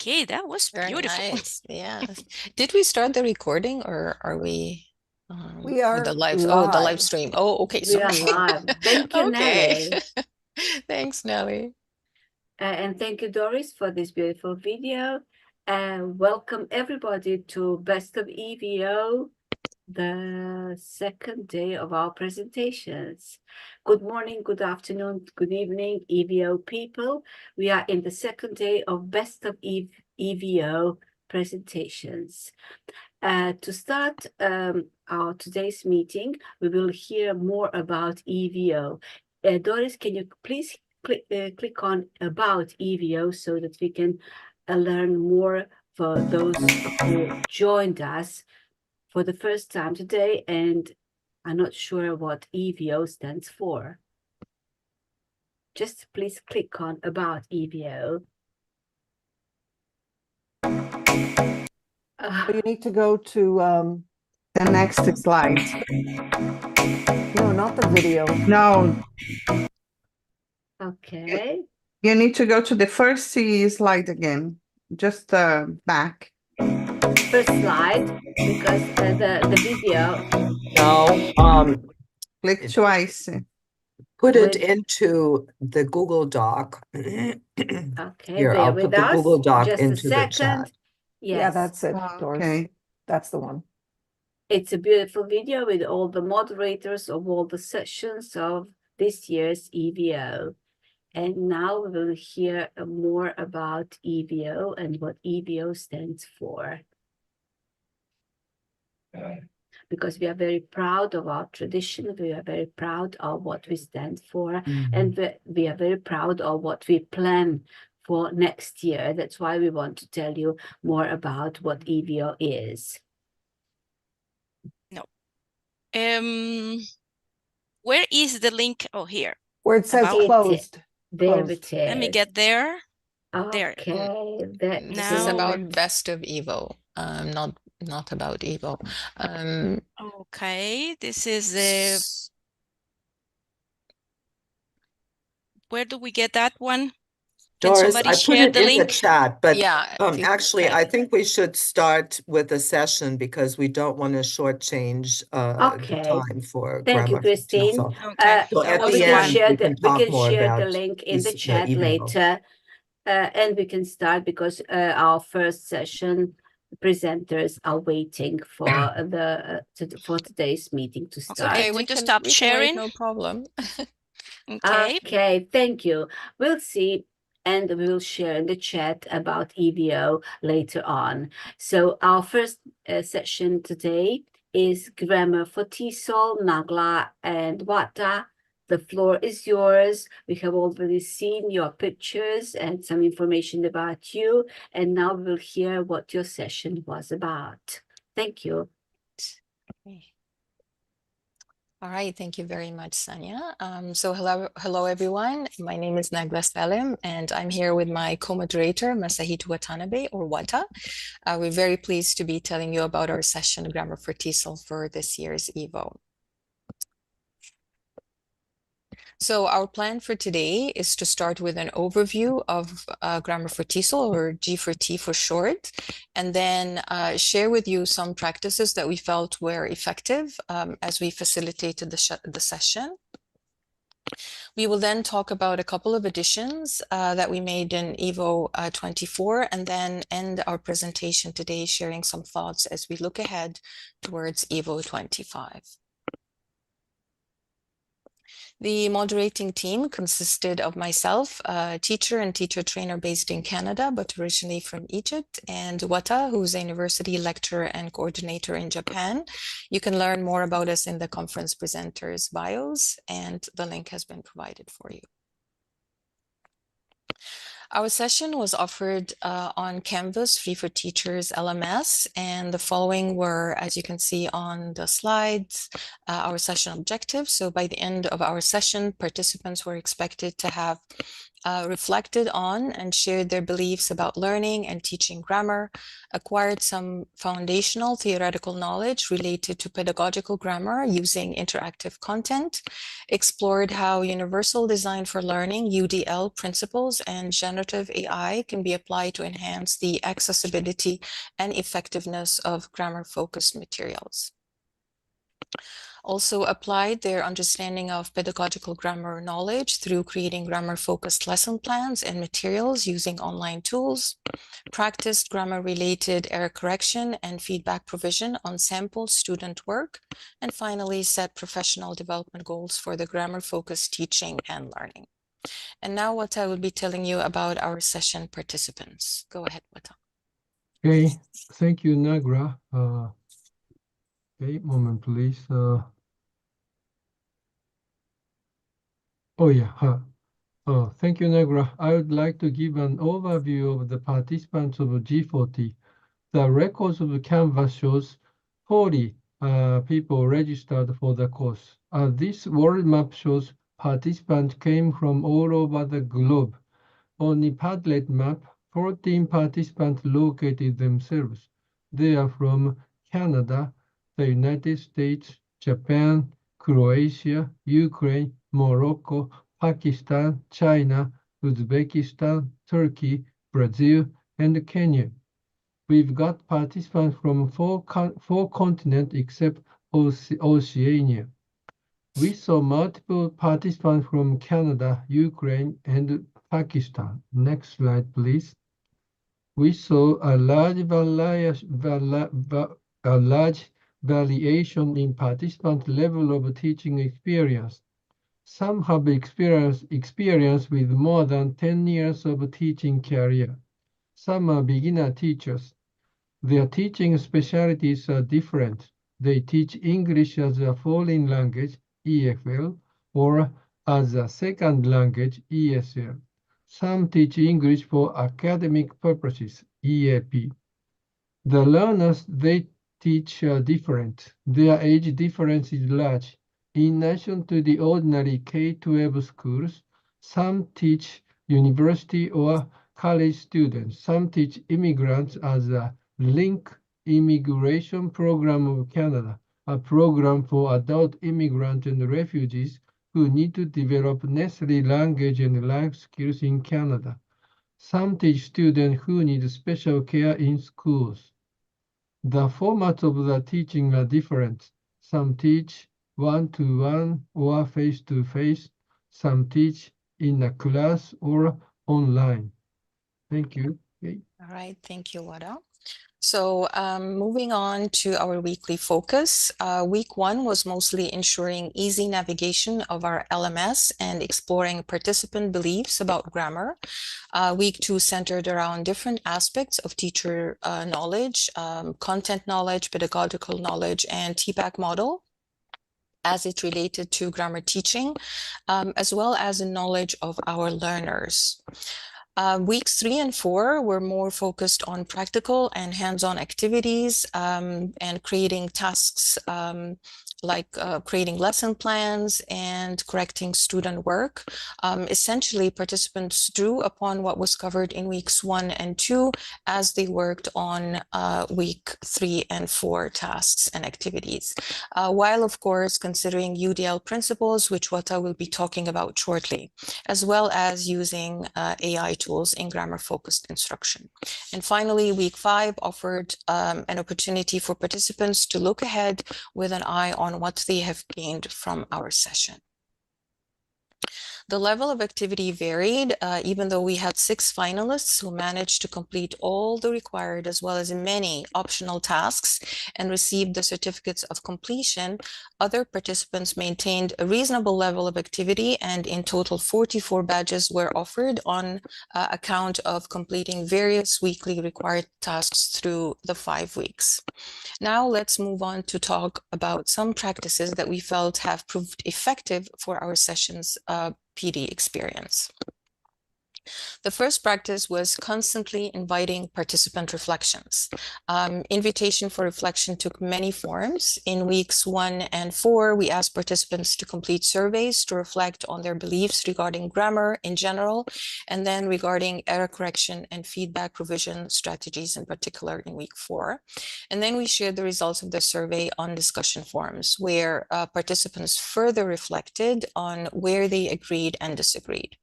Okay, that was Very beautiful. nice. Yeah. Did we start the recording or are we We with are the live? Oh, the live live. stream. Oh, okay. We are Sorry. live. Thank you, Okay. Nelly. Thanks, Nelly. And thank you, Doris, for this beautiful video. And welcome everybody to Best of EVO, the second day of our presentations. Good morning, good afternoon, good evening, EVO people. We are in the second day of Best of EVO presentations. To start our today's meeting, we will hear more about EVO. Doris, can you please click on about EVO so that we can learn more for those who joined us for the first time today and are not sure what EVO stands for. Just please click on about EVO. You need to go to the next slide. No, not the video. No, Okay. you need to go to the first slide again, just back. First slide, because the video. No, Click twice. put it With- into the Google Doc. Okay, Here, bear I'll with put the us. Google Doc Just into a the second. chat. Yes. Yeah, that's it, Doris. Okay. That's the one. It's a beautiful video with all the moderators of all the sessions of this year's EVO. And now we will hear more about EVO and what EVO stands for. Because we are very proud of our tradition, we are very proud of what we stand for, and we are very proud of what we plan for next year. That's why we want to tell you more about what EVO is. No. Where is the link? Oh, here. Where it says About closed. There Closed. it is. Let me get there. There. Okay, that's This is Now- about Best of EVO, not about EVO. Okay, this is the. Where do we get that one? Can Doris, somebody I put share it the in the link? chat, but Yeah, if you- actually, okay. I think we should start with the session because we don't want to shortchange the Okay. time for Thank you, grammar. Christine. Okay, So that at was the we the can one. share we can talk more the about link in the the chat EVO. later, and we can start because our first session presenters are waiting for for today's meeting to start. Okay, going to stop we can wait, sharing. no problem. Okay. Okay, thank you. We'll see, and we'll share in the chat about EVO later on. So our first session today is grammar for TESOL, Nagla, and Wata. The floor is yours. We have already seen your pictures and some information about you, and now we'll hear what your session was about. Thank you. All right, thank you very much, Sanya. So hello everyone. My name is Nagla Salim, and I'm here with my co-moderator, Masahito Watanabe, or Wata. We're very pleased to be telling you about our session, Grammar for TESOL, for this year's EVO. So our plan for today is to start with an overview of Grammar for TESOL, or G for T for short, and then share with you some practices that we felt were effective as we facilitated the session. We will then talk about a couple of additions that we made in EVO 24, and then end our presentation today sharing some thoughts as we look ahead towards EVO 25. The moderating team consisted of myself, a teacher and teacher trainer based in Canada, but originally from Egypt, and Wata, who's a university lecturer and coordinator in Japan. You can learn more about us in the conference presenters' bios, and the link has been provided for you. Our session was offered on Canvas, Free for Teachers LMS, and the following were, as you can see on the slides, our session objectives. So by the end of our session, participants were expected to have reflected on and shared their beliefs about learning and teaching grammar, acquired some foundational theoretical knowledge related to pedagogical grammar using interactive content, explored how universal design for learning, UDL principles, and generative AI can be applied to enhance the accessibility and effectiveness of grammar-focused materials. Also applied their understanding of pedagogical grammar knowledge through creating grammar-focused lesson plans and materials using online tools, practiced grammar-related error correction and feedback provision on sample student work, and finally set professional development goals for the grammar-focused teaching and learning. And now Wata will be telling you about our session participants. Go ahead, Wata. Okay, thank you, Nagra. Okay, moment, please. Oh, yeah. Thank you, Nagra. I would like to give an overview of the participants of G40. The records of the Canvas shows 40 people registered for the course. This world map shows participants came from all over the globe. On the Padlet map, 14 participants located themselves. They are from Canada, the United States, Japan, Croatia, Ukraine, Morocco, Pakistan, China, Uzbekistan, Turkey, Brazil, and Kenya. We've got participants from four continents except Oceania. We saw multiple participants from Canada, Ukraine, and Pakistan. Next slide, please. We saw a large variation in participant level of teaching experience. Some have experience with more than 10 years of teaching career. Some are beginner teachers. Their teaching specialties are different. They teach English as a foreign language, EFL, or as a second language, ESL. Some teach English for academic purposes, EAP. The learners they teach are different. Their age difference is large. In addition to the ordinary K-12 schools, some teach university or college students. Some teach immigrants as a LINK Immigration Program of Canada, a program for adult immigrants and refugees who need to develop necessary language and life skills in Canada. Some teach students who need special care in schools. The formats of the teaching are different. Some teach one-to-one or face-to-face. Some teach in a class or online. Thank you. Okay. All right, thank you, Wada. So moving on to our weekly focus, week 1 was mostly ensuring easy navigation of our LMS and exploring participant beliefs about grammar. Week 2 centered around different aspects of teacher knowledge, content knowledge, pedagogical knowledge, and TPAC model as it related to grammar teaching, as well as the knowledge of our learners. Weeks 3 and 4 were more focused on practical and hands-on activities and creating tasks like creating lesson plans and correcting student work. Essentially, participants drew upon what was covered in weeks 1 and 2 as they worked on week 3 and 4 tasks and activities, while of course considering UDL principles, which Wata will be talking about shortly, as well as using AI tools in grammar-focused instruction. And finally, week 5 offered an opportunity for participants to look ahead with an eye on what they have gained from our session. The level of activity varied, even though we had 6 finalists who managed to complete all the required as well as many optional tasks and received the certificates of completion. Other participants maintained a reasonable level of activity, and in total 44 badges were offered on account of completing various weekly required tasks through the 5 weeks. Now let's move on to talk about some practices that we felt have proved effective for our session's PD experience. The first practice was constantly inviting participant reflections. Invitation for reflection took many forms. In weeks 1 and 4, we asked participants to complete surveys to reflect on their beliefs regarding grammar in general, and then regarding error correction and feedback revision strategies in particular in week 4. And then we shared the results of the survey on discussion forums, where participants further reflected on where they agreed and disagreed.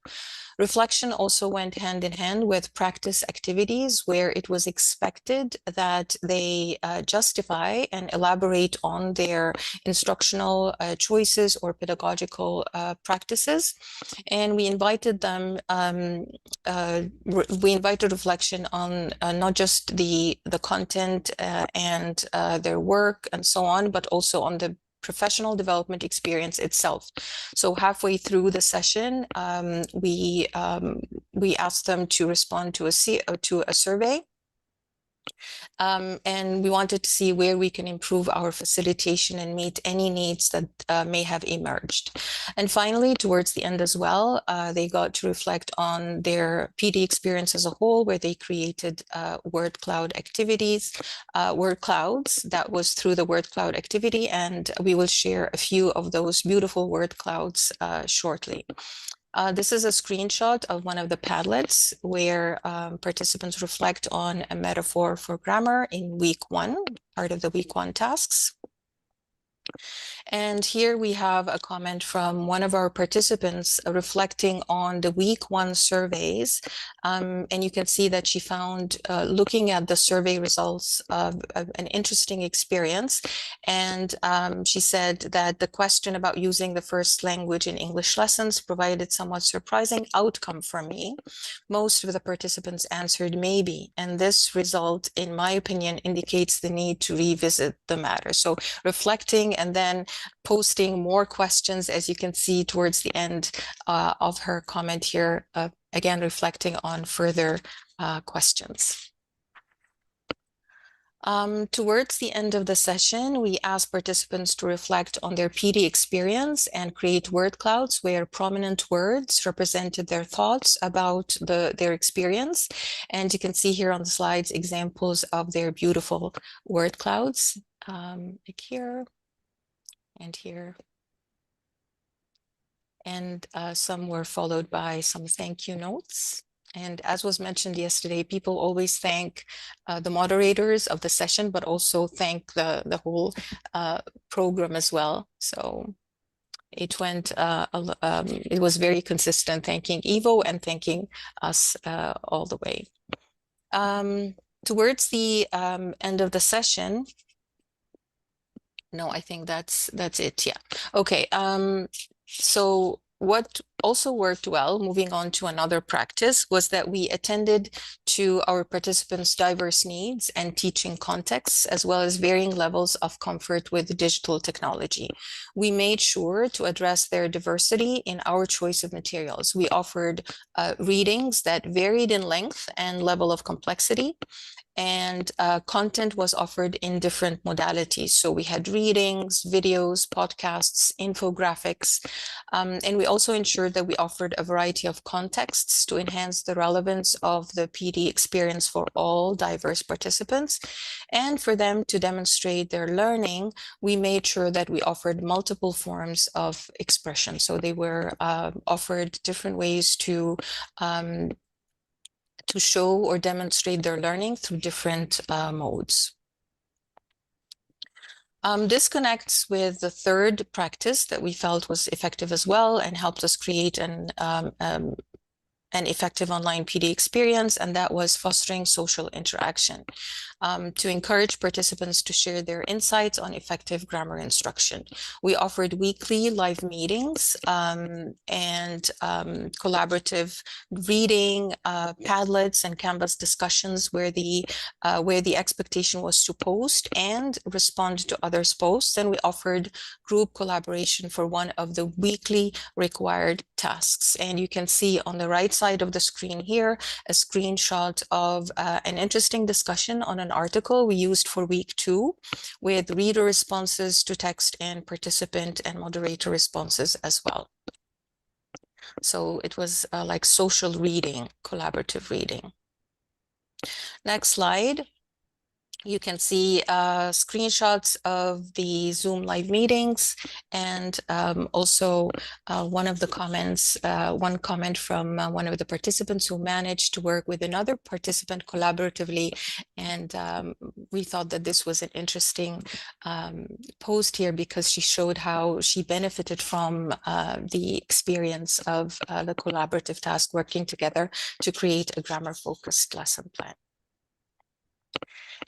Reflection also went hand in hand with practice activities where it was expected that they justify and elaborate on their instructional choices or pedagogical practices. And we invited them, we invited reflection on not just the content and their work and so on, but also on the professional development experience itself. So halfway through the session, we asked them to respond to a survey. And we wanted to see where we can improve our facilitation and meet any needs that may have emerged. And finally, towards the end as well, they got to reflect on their PD experience as a whole, where they created word cloud activities, word clouds. That was through the word cloud activity, and we will share a few of those beautiful word clouds shortly. This is a screenshot of one of the Padlets where participants reflect on a metaphor for grammar in week 1, part of the week 1 tasks. And here we have a comment from one of our participants reflecting on the week 1 surveys. And you can see that she found looking at the survey results of an interesting experience. And she said that the question about using the first language in English lessons provided somewhat surprising outcome for me. Most of the participants answered maybe, and this result, in my opinion, indicates the need to revisit the matter. So reflecting and then posting more questions, as you can see towards the end of her comment here, again, reflecting on further questions. Towards the end of the session, we asked participants to reflect on their PD experience and create word clouds where prominent words represented their thoughts about their experience. And you can see here on the slides examples of their beautiful word clouds, like here and here. And some were followed by some thank you notes. And as was mentioned yesterday, people always thank the moderators of the session, but also thank the whole program as well. So it went, it was very consistent, thanking EVO and thanking us all the way. Towards the end of the session, no, I think that's it. Yeah. Okay. So what also worked well, moving on to another practice, was that we attended to our participants' diverse needs and teaching contexts, as well as varying levels of comfort with digital technology. We made sure to address their diversity in our choice of materials. We offered readings that varied in length and level of complexity, and content was offered in different modalities. So we had readings, videos, podcasts, infographics, and we also ensured that we offered a variety of contexts to enhance the relevance of the PD experience for all diverse participants. And for them to demonstrate their learning, we made sure that we offered multiple forms of expression. So they were offered different ways to show or demonstrate their learning through different modes. This connects with the third practice that we felt was effective as well and helped us create an effective online PD experience, and that was fostering social interaction to encourage participants to share their insights on effective grammar instruction. We offered weekly live meetings and collaborative reading, Padlets and Canvas discussions where the expectation was to post and respond to others' posts. And we offered group collaboration for one of the weekly required tasks. And you can see on the right side of the screen here a screenshot of an interesting discussion on an article we used for week 2 with reader responses to text and participant and moderator responses as well. So it was like social reading, collaborative reading. Next slide. You can see screenshots of the Zoom live meetings, and also one of the comments, one comment from one of the participants who managed to work with another participant collaboratively. And we thought that this was an interesting post here because she showed how she benefited from the experience of the collaborative task working together to create a grammar-focused lesson plan.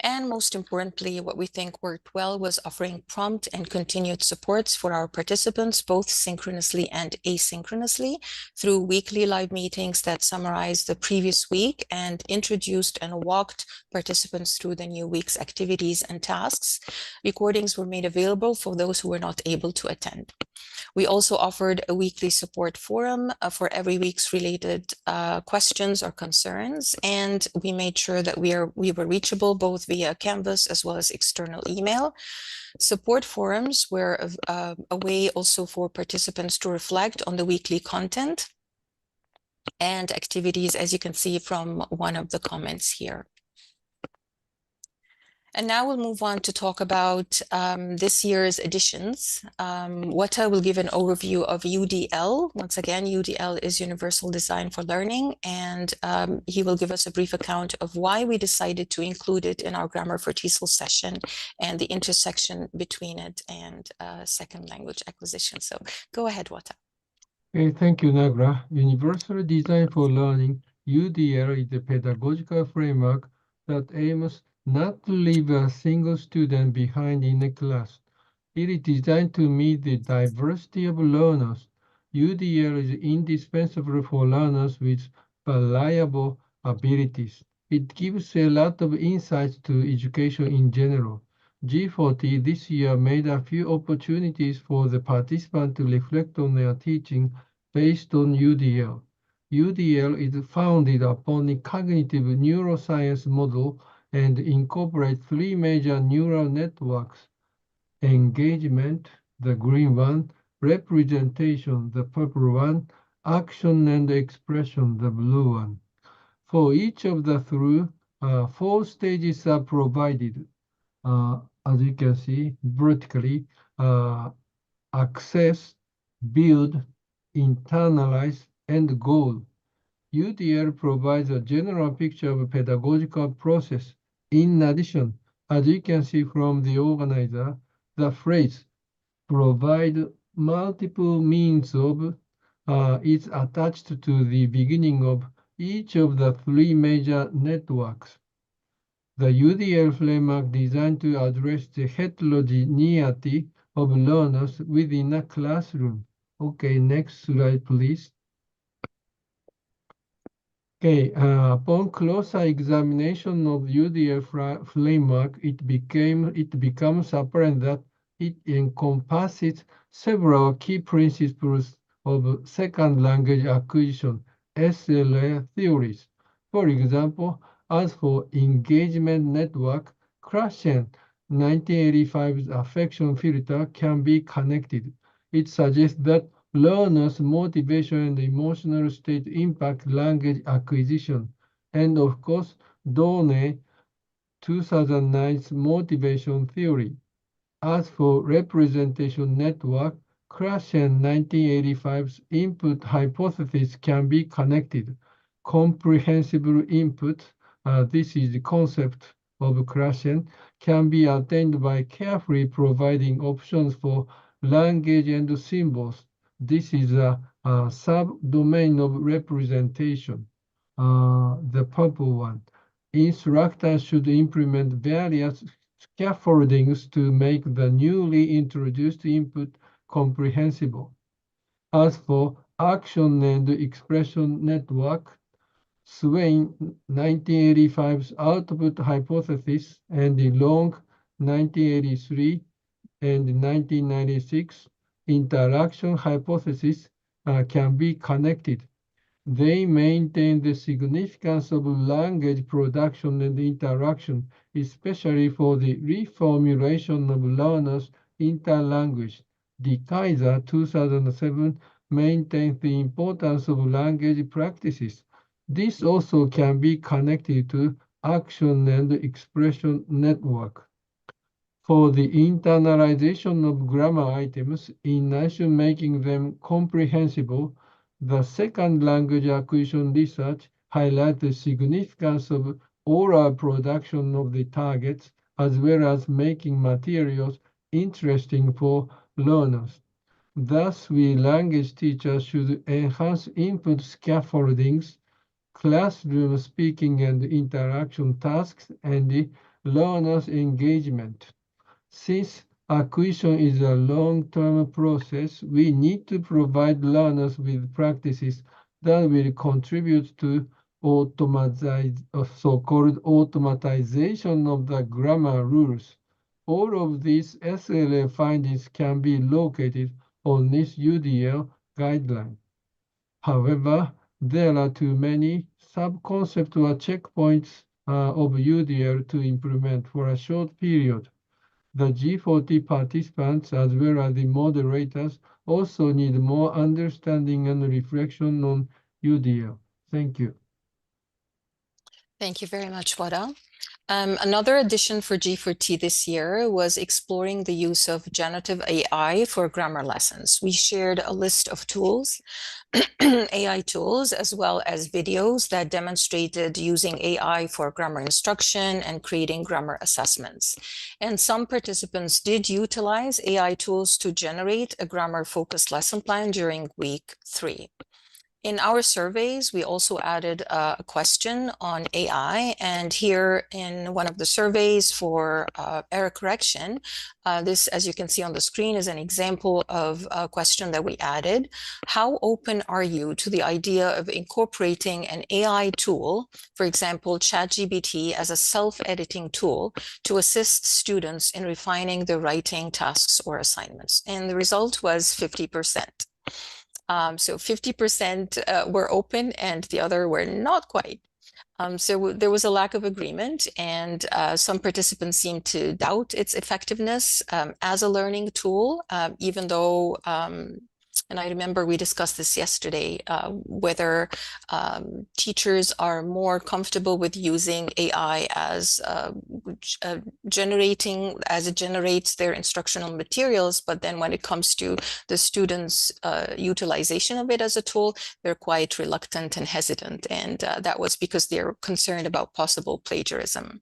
And most importantly, what we think worked well was offering prompt and continued supports for our participants, both synchronously and asynchronously, through weekly live meetings that summarized the previous week and introduced and walked participants through the new week's activities and tasks. Recordings were made available for those who were not able to attend. We also offered a weekly support forum for every week's related questions or concerns, and we made sure that we were reachable both via Canvas as well as external email. Support forums were a way also for participants to reflect on the weekly content and activities, as you can see from one of the comments here. And now we'll move on to talk about this year's editions. Wata will give an overview of UDL. Once again, UDL is Universal Design for Learning, and he will give us a brief account of why we decided to include it in our Grammar for TESOL session and the intersection between it and second language acquisition. So go ahead, Wata. Okay, thank you, Nagra. Universal Design for Learning, UDL, is a pedagogical framework that aims not to leave a single student behind in a class. It is designed to meet the diversity of learners. UDL is indispensable for learners with variable abilities. It gives a lot of insights to education in general. G40 this year made a few opportunities for the participants to reflect on their teaching based on UDL. UDL is founded upon the cognitive neuroscience model and incorporates three major neural networks: engagement, the green one; representation, the purple one; action and expression, the blue one. For each of the three, 4 stages are provided. As you can see, vertically, access, build, internalize, and goal. UDL provides a general picture of a pedagogical process. In addition, as you can see from the organizer, the phrase provide multiple means of is attached to the beginning of each of the 3 major networks. The UDL framework designed to address the heterogeneity of learners within a classroom. Okay, next slide, please. Okay, upon closer examination of UDL framework, it becomes apparent that it encompasses several key principles of second language acquisition, SLA theories. For example, as for engagement network, Krashen 1985's affection filter can be connected. It suggests that learners' motivation and emotional state impact language acquisition. And of course, Done 2009's motivation theory. As for representation network, Krashen 1985's input hypothesis can be connected. Comprehensible input, this is the concept of Krashen, can be attained by carefully providing options for language and symbols. This is a subdomain of representation, the purple one. Instructors should implement various scaffoldings to make the newly introduced input comprehensible. As for action and expression network, Swain 1985's output hypothesis and the Long 1983 and 1996 interaction hypothesis can be connected. They maintain the significance of language production and interaction, especially for the reformulation of learners' interlanguage. De Kaiser 2007 maintains the importance of language practices. This also can be connected to action and expression network. For the internalization of grammar items, in addition making them comprehensible, the second language acquisition research highlights the significance of oral production of the targets, as well as making materials interesting for learners. Thus, we language teachers should enhance input scaffoldings, classroom speaking and interaction tasks, and the learner's engagement. Since acquisition is a long-term process, we need to provide learners with practices that will contribute to so-called automatization of the grammar rules. All of these SLA findings can be located on this UDL guideline. However, there are too many sub-concepts or checkpoints of UDL to implement for a short period. The G40 participants, as well as the moderators, also need more understanding and reflection on UDL. Thank you. Thank you very much, Wada. Another addition for G4T this year was exploring the use of generative AI for grammar lessons. We shared a list of tools, AI tools, as well as videos that demonstrated using AI for grammar instruction and creating grammar assessments. And some participants did utilize AI tools to generate a grammar-focused lesson plan during week 3. In our surveys, we also added a question on AI, and here in one of the surveys for error correction, this, as you can see on the screen, is an example of a question that we added. How open are you to the idea of incorporating an AI tool, for example, ChatGPT, as a self-editing tool to assist students in refining their writing tasks or assignments? And the result was 50%. So 50% were open and the other were not quite. So there was a lack of agreement, and some participants seemed to doubt its effectiveness as a learning tool, even though, and I remember we discussed this yesterday, whether teachers are more comfortable with using AI as generating, as it generates their instructional materials, but then when it comes to the students' utilization of it as a tool, they're quite reluctant and hesitant, and that was because they're concerned about possible plagiarism.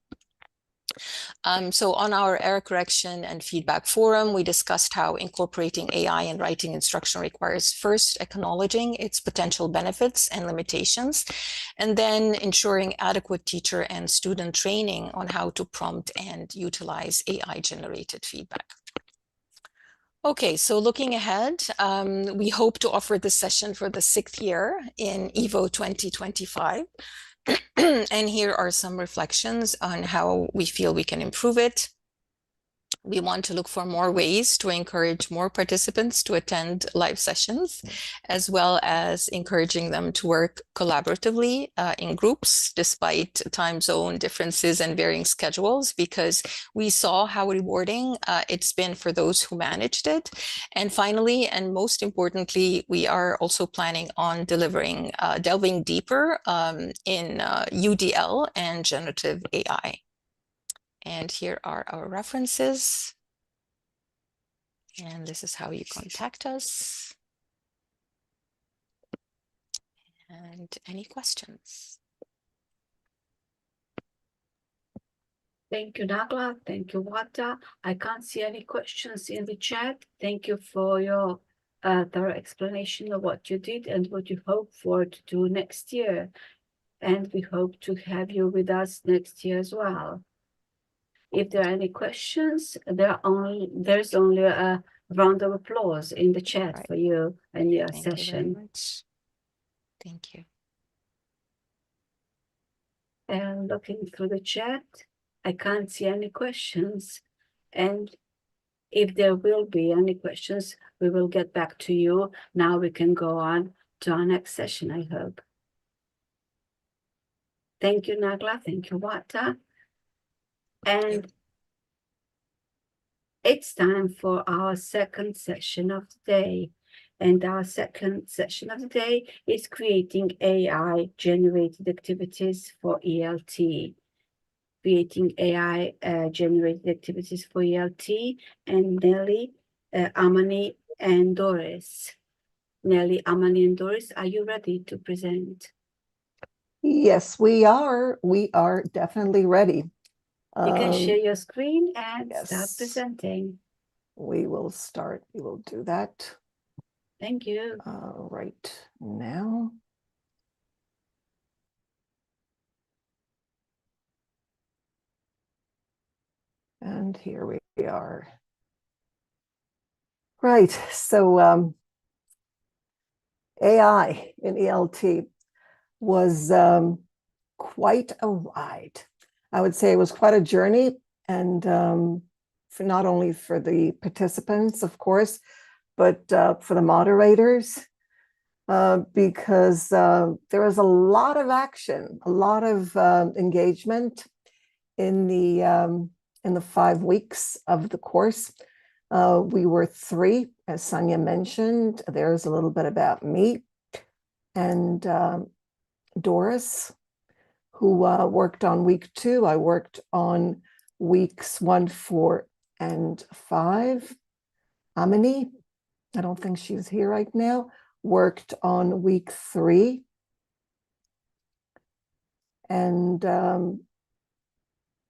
So on our error correction and feedback forum, we discussed how incorporating AI in writing instruction requires first acknowledging its potential benefits and limitations, and then ensuring adequate teacher and student training on how to prompt and utilize AI-generated feedback. Okay, so looking ahead, we hope to offer this session for the 6th year in EVO 2025. And here are some reflections on how we feel we can improve it. We want to look for more ways to encourage more participants to attend live sessions, as well as encouraging them to work collaboratively in groups, despite time zone differences and varying schedules, because we saw how rewarding it's been for those who managed it. And finally, and most importantly, we are also planning on delving deeper in UDL and generative AI. And here are our references. And this is how you contact us. And any questions? Thank you, Nagla. Thank you, Wata. I can't see any questions in the chat. Thank you for your thorough explanation of what you did and what you hope for to do next year. And we hope to have you with us next year as well. If there are any questions, there's only a round of applause in the chat for you and your session. Thank you very much. Thank you. And looking through the chat, I can't see any questions. And if there will be any questions, we will get back to you. Now we can go on to our next session, I hope. Thank you, Nagla. Thank you, Wata. And it's time for our second session of the day. And our second session of the day is creating AI-generated activities for ELT. Creating AI-generated activities for ELT, and Nelly, Amani, and Doris. Nelly, Amani, and Doris, are you ready to present? Yes, we are. We are definitely ready. You can share your screen and start yes. presenting. We will start. We will do that Thank you. right now. And here we are. Right. So AI in ELT was quite a ride. I would say it was quite a journey, and for not only for the participants, of course, but for the moderators, because there was a lot of action, a lot of engagement in the 5 weeks of the course. We were 3, as Sonia mentioned. There's a little bit about me and Doris, who worked on week 2. I worked on weeks 1, 4, and 5. Amini, I don't think she's here right now, worked on week 3. And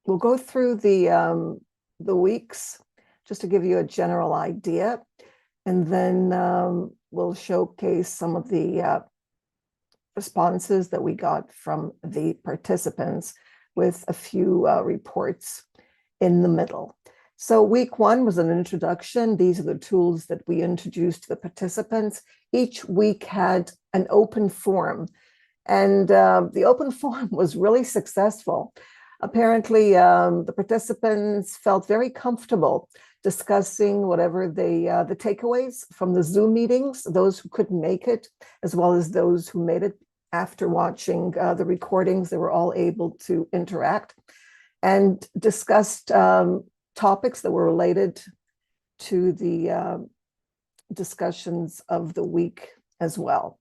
we'll go through the weeks just to give you a general idea. And then we'll showcase some of the responses that we got from the participants with a few reports in the middle. So week 1 was an introduction. These are the tools that we introduced to the participants. Each week had an open forum, and the open forum was really successful. Apparently, the participants felt very comfortable discussing whatever the takeaways from the Zoom meetings, those who couldn't make it, as well as those who made it after watching the recordings. They were all able to interact and discussed topics that were related to the discussions of the week as well.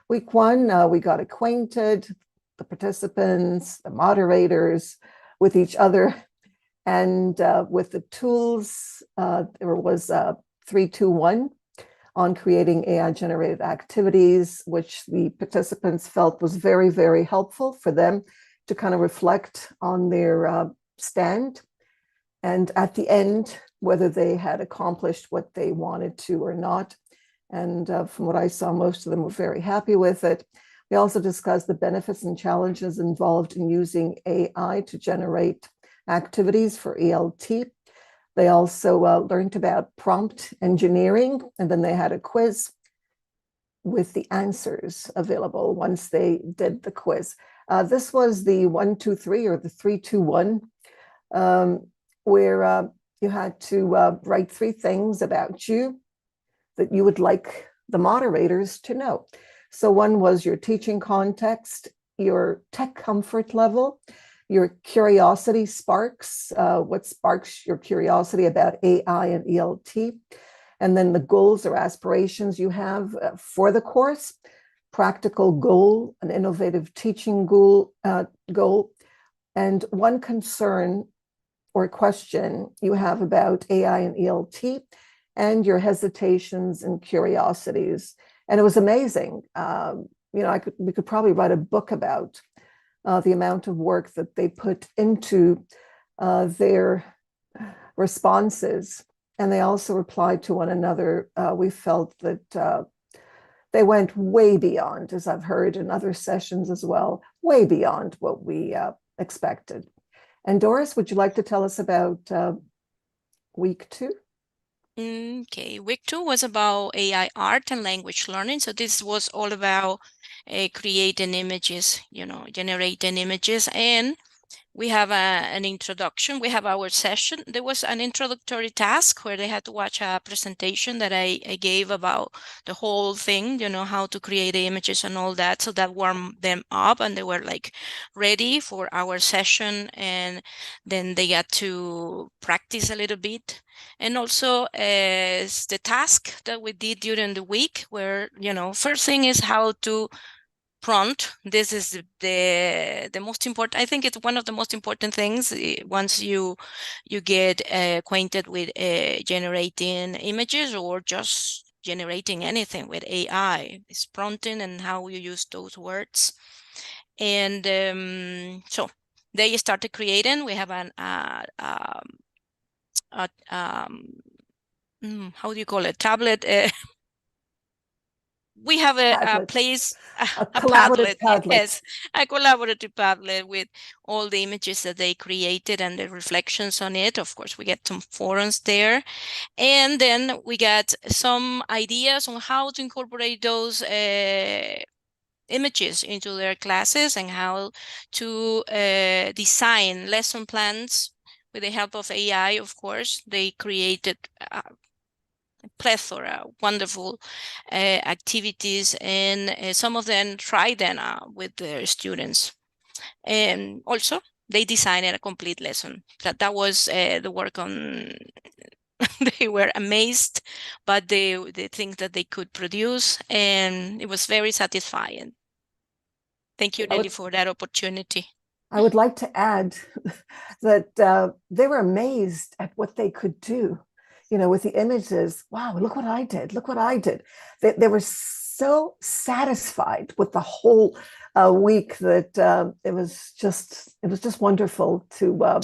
Week 1, we got acquainted, the participants, the moderators, with each other, and with the tools. There was 3-2-1 on creating AI-generated activities, which the participants felt was very, very helpful for them to kind of reflect on their stand. And at the end, whether they had accomplished what they wanted to or not. And from what I saw, most of them were very happy with it. We also discussed the benefits and challenges involved in using AI to generate activities for ELT. They also learned about prompt engineering, and then they had a quiz with the answers available once they did the quiz. This was the 1-2-3 or the 3-2-1, where you had to write 3 things about you that you would like the moderators to know. So one was your teaching context, your tech comfort level, your curiosity sparks, what sparks your curiosity about AI and ELT, and then the goals or aspirations you have for the course, practical goal, an innovative teaching goal, and one concern or question you have about AI and ELT, and your hesitations and curiosities. And it was amazing. We could probably write a book about the amount of work that they put into their responses. And they also replied to one another. We felt that they went way beyond, as I've heard in other sessions as well, way beyond what we expected. And Doris, would you like to tell us about week 2? Okay, week 2 was about AI art and language learning. So this was all about creating images, generating images. And we have an introduction. We have our session. There was an introductory task where they had to watch a presentation that I gave about the whole thing, you know, how to create images and all that. So that warmed them up and they were like ready for our session. And then they got to practice a little bit. And also the task that we did during the week where, you know, first thing is how to prompt. This is the most important. I think it's one of the most important things once you get acquainted with generating images or just generating anything with AI. It's prompting and how you use those words. And so they started creating. We have an how do you call it, tablet? We have a place, a a collaborative Padlet, Padlet. yes, a collaborative Padlet with all the images that they created and the reflections on it. Of course, we get some forums there. And then we got some ideas on how to incorporate those images into their classes and how to design lesson plans with the help of AI, of course. They created plethora wonderful activities, and some of them try them with their students. And also they designed a complete lesson. That was the work on they were amazed by the things that they could produce, and it was very satisfying. Thank you, Lily, for that opportunity. I would like to add that they were amazed at what they could do, you know, with the images. Wow, look what I did. Look what I did. They were so satisfied with the whole week that it was just wonderful to.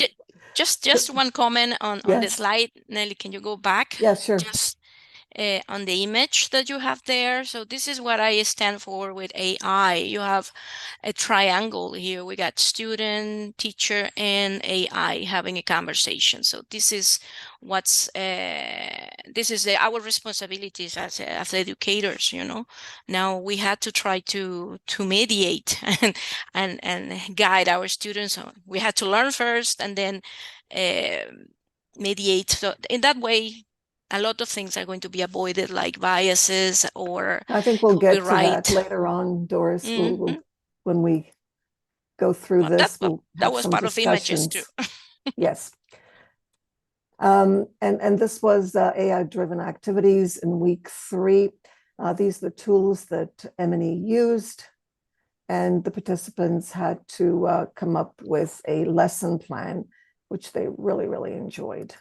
Just one comment on the slide. Nelly, can you go back? Yeah, sure. Just on the image that you have there. So this is what I stand for with AI. You have a triangle here. We got student, teacher, and AI having a conversation. So this is what's our responsibilities as educators. You know, now we had to try to mediate and guide our students. We had to learn first and then mediate. So in that way, a lot of things are going to be avoided, like biases or I think we'll get to copyright. that later on, Doris. We'll when we go through this, we'll have that was some part of images too. Yes. And this was AI-driven activities in week 3. These are the tools that M&E used, and the participants had to come up with a lesson plan, which they really, really enjoyed.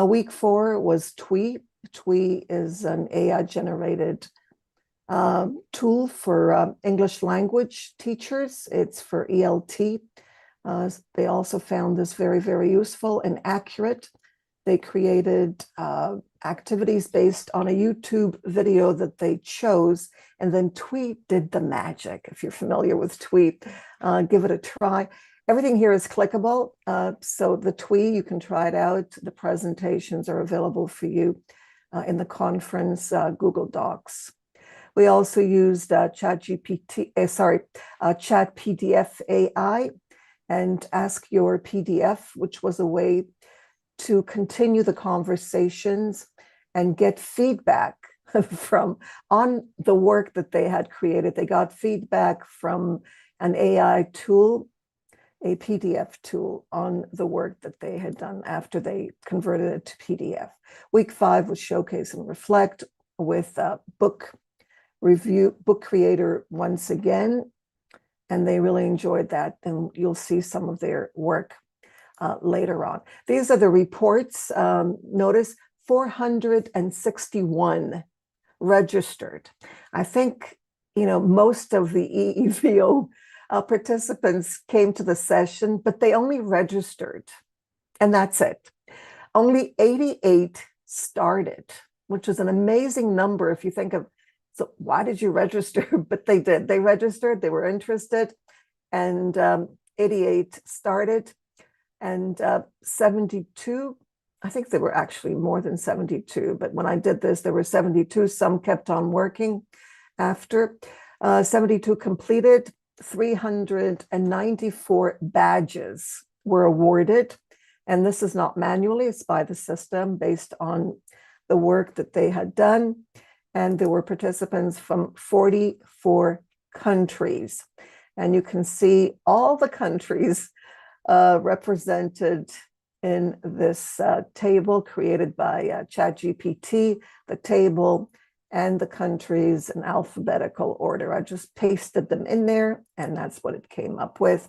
Week 4 was TWE. TWE is an AI-generated tool for English language teachers. It's for ELT. They also found this very, very useful and accurate. They created activities based on a YouTube video that they chose, and then TWE did the magic. If you're familiar with TWE, give it a try. Everything here is clickable. So the TWE, you can try it out. The presentations are available for you in the conference Google Docs. We also used Chat PDF AI and Ask Your PDF, which was a way to continue the conversations and get feedback from on the work that they had created. They got feedback from an AI tool, a PDF tool on the work that they had done after they converted it to PDF. Week 5 was Showcase and Reflect with book review, book creator once again, and they really enjoyed that, and you'll see some of their work later on. These are the reports. Notice 461 registered. I think, you know, most of the EVO participants came to the session, but they only registered, and that's it. Only 88 started, which is an amazing number if you think of, so why did you register? But they did. They registered, they were interested, and 88 started, and 72, I think there were actually more than 72, but when I did this, there were 72. Some kept on working after. 72 completed, 394 badges were awarded. And this is not manually, it's by the system based on the work that they had done. And there were participants from 44 countries. And you can see all the countries represented in this table created by ChatGPT, the table and the countries in alphabetical order. I just pasted them in there, and that's what it came up with.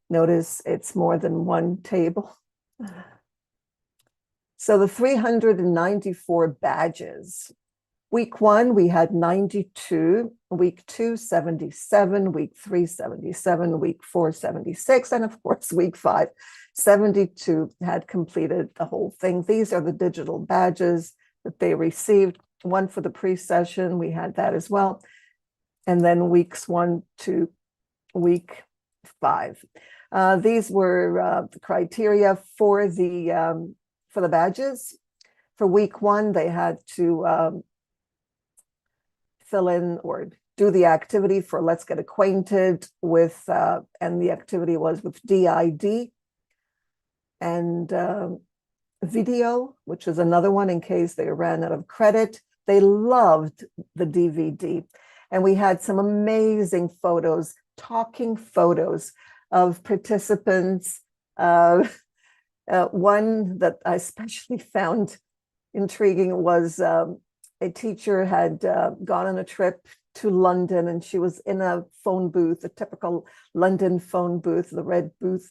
Notice it's more than one table. So the 394 badges. Week 1, we had 92, week 2, 77, week 3, 77, week 4, 76, and of course, week 5, 72 had completed the whole thing. These are the digital badges that they received. One for the pre-session, we had that as well. And then weeks 1 to week 5. These were the criteria for the badges. For week 1, they had to fill in or do the activity for Let's Get Acquainted with, and the activity was with DID and video, which is another one in case they ran out of credit. They loved the DVD. And we had some amazing photos, talking photos of participants. One that I especially found intriguing was a teacher had gone on a trip to London, and she was in a phone booth, a typical London phone booth, the red booth.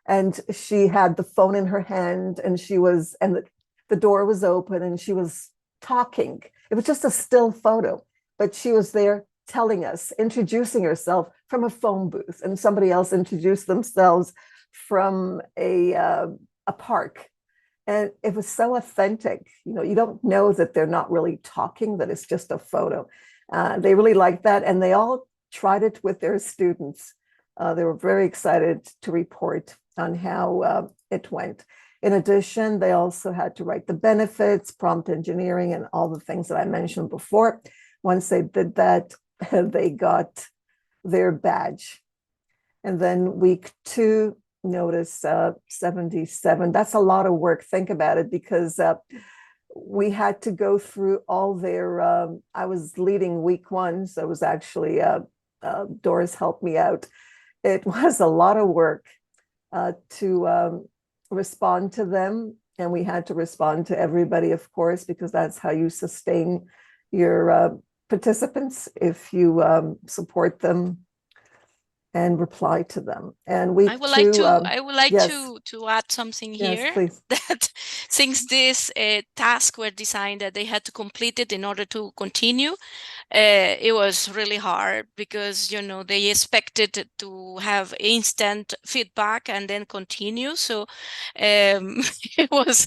And she had the phone in her hand, and the door was open, and she was talking. It was just a still photo, but she was there telling us, introducing herself from a phone booth, and somebody else introduced themselves from a park. And it was so authentic. You know, you don't know that they're not really talking, that it's just a photo. They really liked that. And they all tried it with their students. They were very excited to report on how it went. In addition, they also had to write the benefits, prompt engineering, and all the things that I mentioned before. Once they did that, they got their badge. And then week 2, notice 77. That's a lot of work. Think about it, because we had to go through all their, I was leading week 1, so it was actually, Doris helped me out. It was a lot of work to respond to them. And we had to respond to everybody, of course, because that's how you sustain your participants, if you support them and reply to them. And week 2, I would like yes. to add something here. Yes, please. That since this task were designed that they had to complete it in order to continue, it was really hard, because you know they expected to have instant feedback and then continue. So it was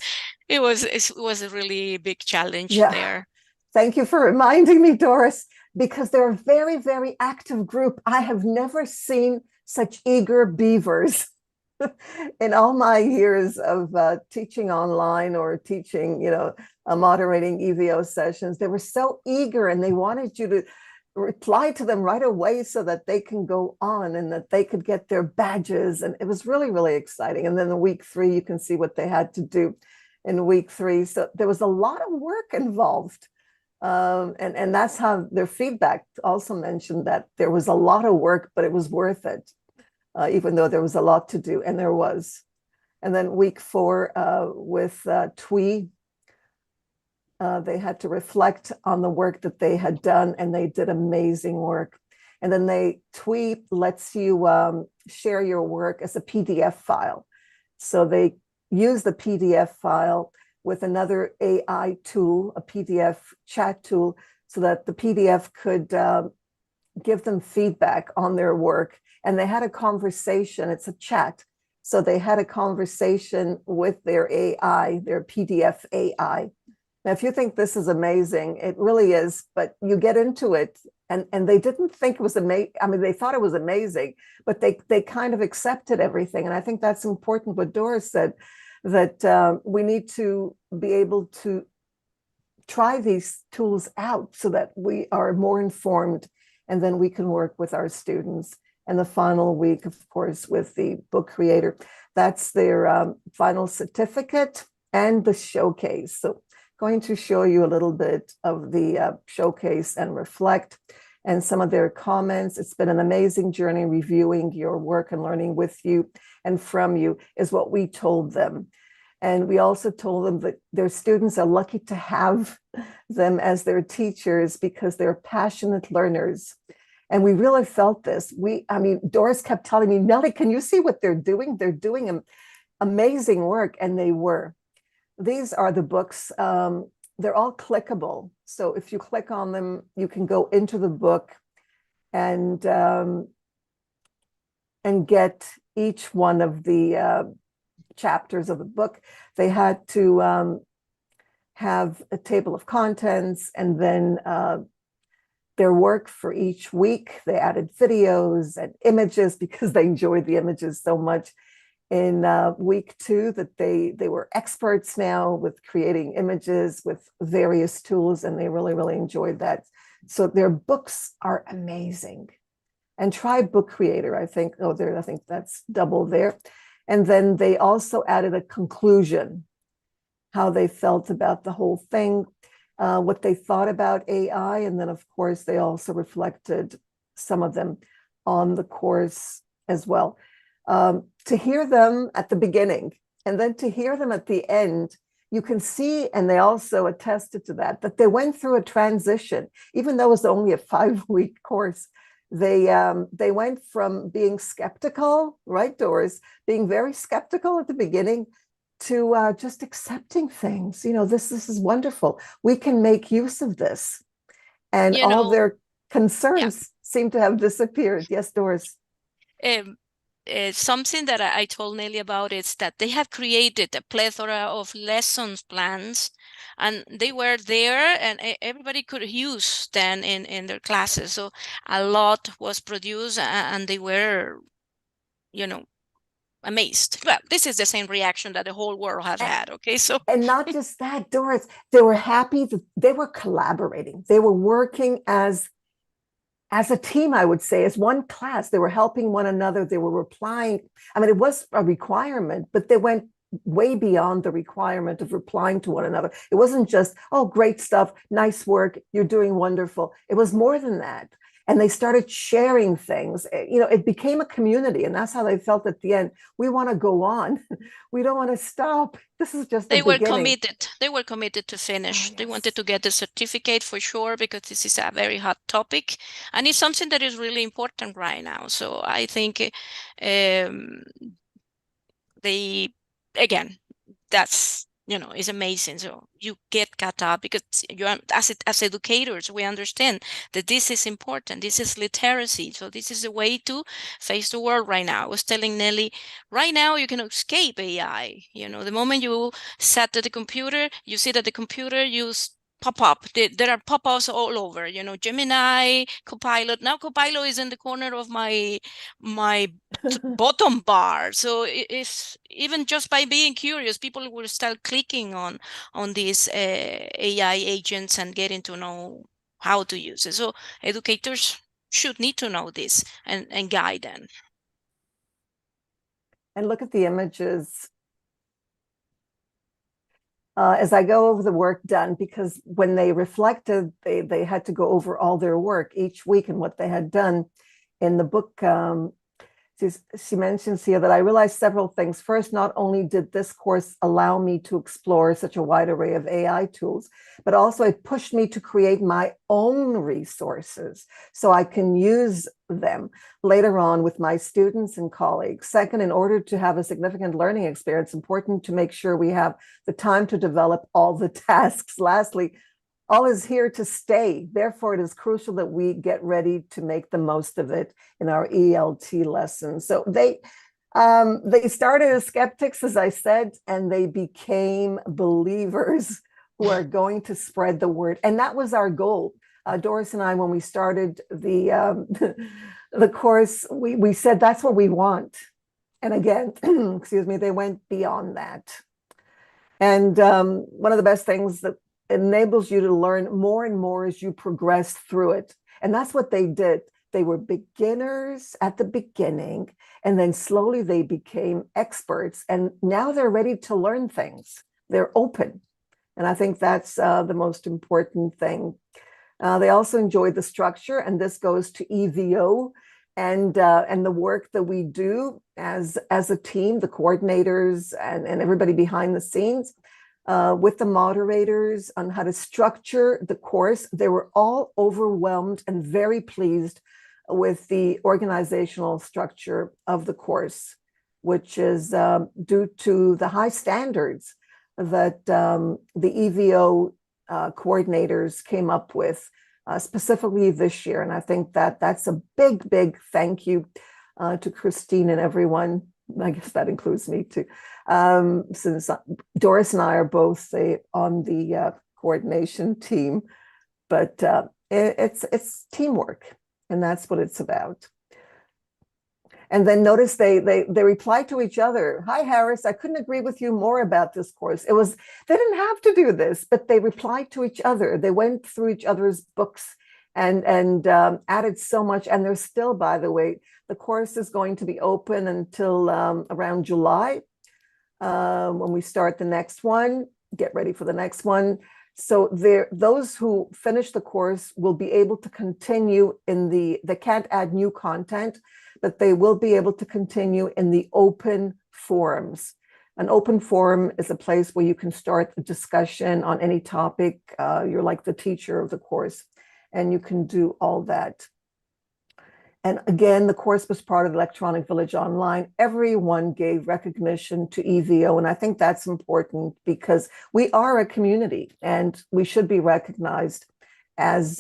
a really big challenge there. Thank you for reminding me, Doris, because they're a very, very active group. I have never seen such eager beavers in all my years of teaching online or teaching, moderating EVO sessions. They were so eager, and they wanted you to reply to them right away so that they can go on and that they could get their badges. And it was really, really exciting. And then in week 3, you can see what they had to do in week 3. So there was a lot of work involved. And that's how their feedback also mentioned, that there was a lot of work, but it was worth it, even though there was a lot to do, and there was. And then week 4 with TWE, they had to reflect on the work that they had done, and they did amazing work. And then TWE lets you share your work as a PDF file. So they use the PDF file with another AI tool, a PDF chat tool, so that the PDF could give them feedback on their work. And they had a conversation, it's a chat. So they had a conversation with their AI, their PDF AI. Now, if you think this is amazing, it really is, but you get into it, and they didn't think it was amazing. I mean, they thought it was amazing, but they kind of accepted everything. And I think that's important what Doris said, that we need to be able to try these tools out so that we are more informed, and then we can work with our students and the final week, of course, with the book creator. That's their final certificate and the showcase. So going to show you a little bit of the showcase and reflect and some of their comments. It's been an amazing journey reviewing your work and learning with you and from you is what we told them. And we also told them that their students are lucky to have them as their teachers because they're passionate learners. And we really felt this. I mean, Doris kept telling me, Nellie, can you see what they're doing? They're doing amazing work, and they were. These are the books. They're all clickable. So if you click on them, you can go into the book and get each one of the chapters of the book. They had to have a table of contents and then their work for each week. They added videos and images because they enjoyed the images so much. In week 2, that they were experts now with creating images with various tools, and they really, really enjoyed that. So their books are amazing. And try Book Creator, I think. Oh, there, I think that's double there. And then they also added a conclusion, how they felt about the whole thing, what they thought about AI. And then, of course, they also reflected some of them on the course as well. To hear them at the beginning and then to hear them at the end, you can see, and they also attested to that they went through a transition, even though it was only a 5-week course. They went from being skeptical, right, Doris, being very skeptical at the beginning to just accepting things. You know, this is wonderful. We can make use of this. And all their concerns seem to have disappeared. Yes, Doris. Something that I told Nelly about is that they have created a plethora of lessons plans, and they were there and everybody could use them in their classes. So a lot was produced and they were, amazed. Well, this is the same reaction that the whole world have had. Okay, so and not just that, Doris, they were happy that they were collaborating. They were working as a team, I would say, as one class. They were helping one another. They were replying. I mean, it was a requirement, but they went way beyond the requirement of replying to one another. It wasn't just, oh, great stuff, nice work, you're doing wonderful. It was more than that. And they started sharing things. You know, it became a community, and that's how they felt at the end. We want to go on. We don't want to stop. This is just the beginning. They were committed to finish. Oh, They yes. wanted to get the certificate for sure, because this is a very hot topic and it's something that is really important right now. So I think they, again, that's, is amazing. So you get caught up because you are, as educators, we understand that this is important. This is literacy. So this is a way to face the world right now. I was telling Nelly, right now you can escape AI. The moment you sat at the computer, you sit at the computer, you pop up. There are pop-ups all over, Gemini, Copilot. Now Copilot is in the corner of my bottom bar. So if even just by being curious, people will start clicking on these AI agents and getting to know how to use it. So educators should need to know this and guide them. And look at the images as I go over the work done, because when they reflected, they had to go over all their work each week and what they had done in the book. She mentions here that I realized several things. First, not only did this course allow me to explore such a wide array of AI tools, but also it pushed me to create my own resources so I can use them later on with my students and colleagues. Second, in order to have a significant learning experience, it's important to make sure we have the time to develop all the tasks. Lastly, all is here to stay. Therefore, it is crucial that we get ready to make the most of it in our ELT lessons. So they started as skeptics, as I said, and they became believers who are going to spread the word. And that was our goal. Doris and I, when we started the course, we said that's what we want. And again, excuse me, they went beyond that. And one of the best things that enables you to learn more and more as you progress through it. And that's what they did. they were beginners at the beginning, and then slowly they became experts, and now they're ready to learn things. They're open. And I think that's the most important thing. They also enjoyed the structure, and this goes to EVO and the work that we do as a team, the coordinators and everybody behind the scenes, with the moderators on how to structure the course. They were all overwhelmed and very pleased with the organizational structure of the course, which is due to the high standards that the EVO coordinators came up with specifically this year. And I think that that's a big, big thank you to Christine and everyone. I guess that includes me too, since Doris and I are both on the coordination team, but it's teamwork, and that's what it's about. And then notice they replied to each other. Hi, Harris, I couldn't agree with you more about this course. They didn't have to do this, but they replied to each other. They went through each other's books and added so much. And they're still, by the way, the course is going to be open until around July, when we start the next one. Get ready for the next one. So those who finish the course will be able to continue they can't add new content, but they will be able to continue in the open forums. An open forum is a place where you can start a discussion on any topic. You're like the teacher of the course, and you can do all that. And again, the course was part of the Electronic Village Online. Everyone gave recognition to EVO, and I think that's important because we are a community and we should be recognized as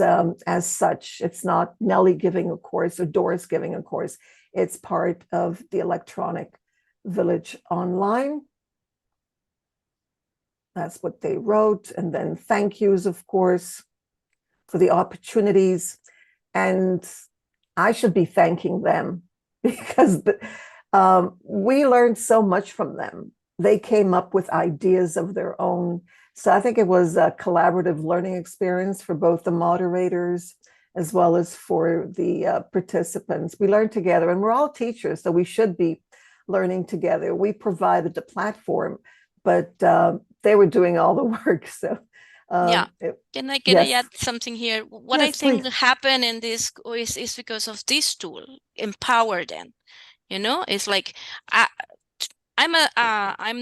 such. It's not Nelly giving a course or Doris giving a course. It's part of the Electronic Village Online. That's what they wrote. And then thank yous, of course, for the opportunities. And I should be thanking them because we learned so much from them. They came up with ideas of their own. So I think it was a collaborative learning experience for both the moderators as well as for the participants. We learned together, and we're all teachers, so we should be learning together. We provided the platform, but they were doing all the work. So yeah. Can I add something here? What yes, I think please. happened in this is because of this tool, empower them. You know, it's like I'm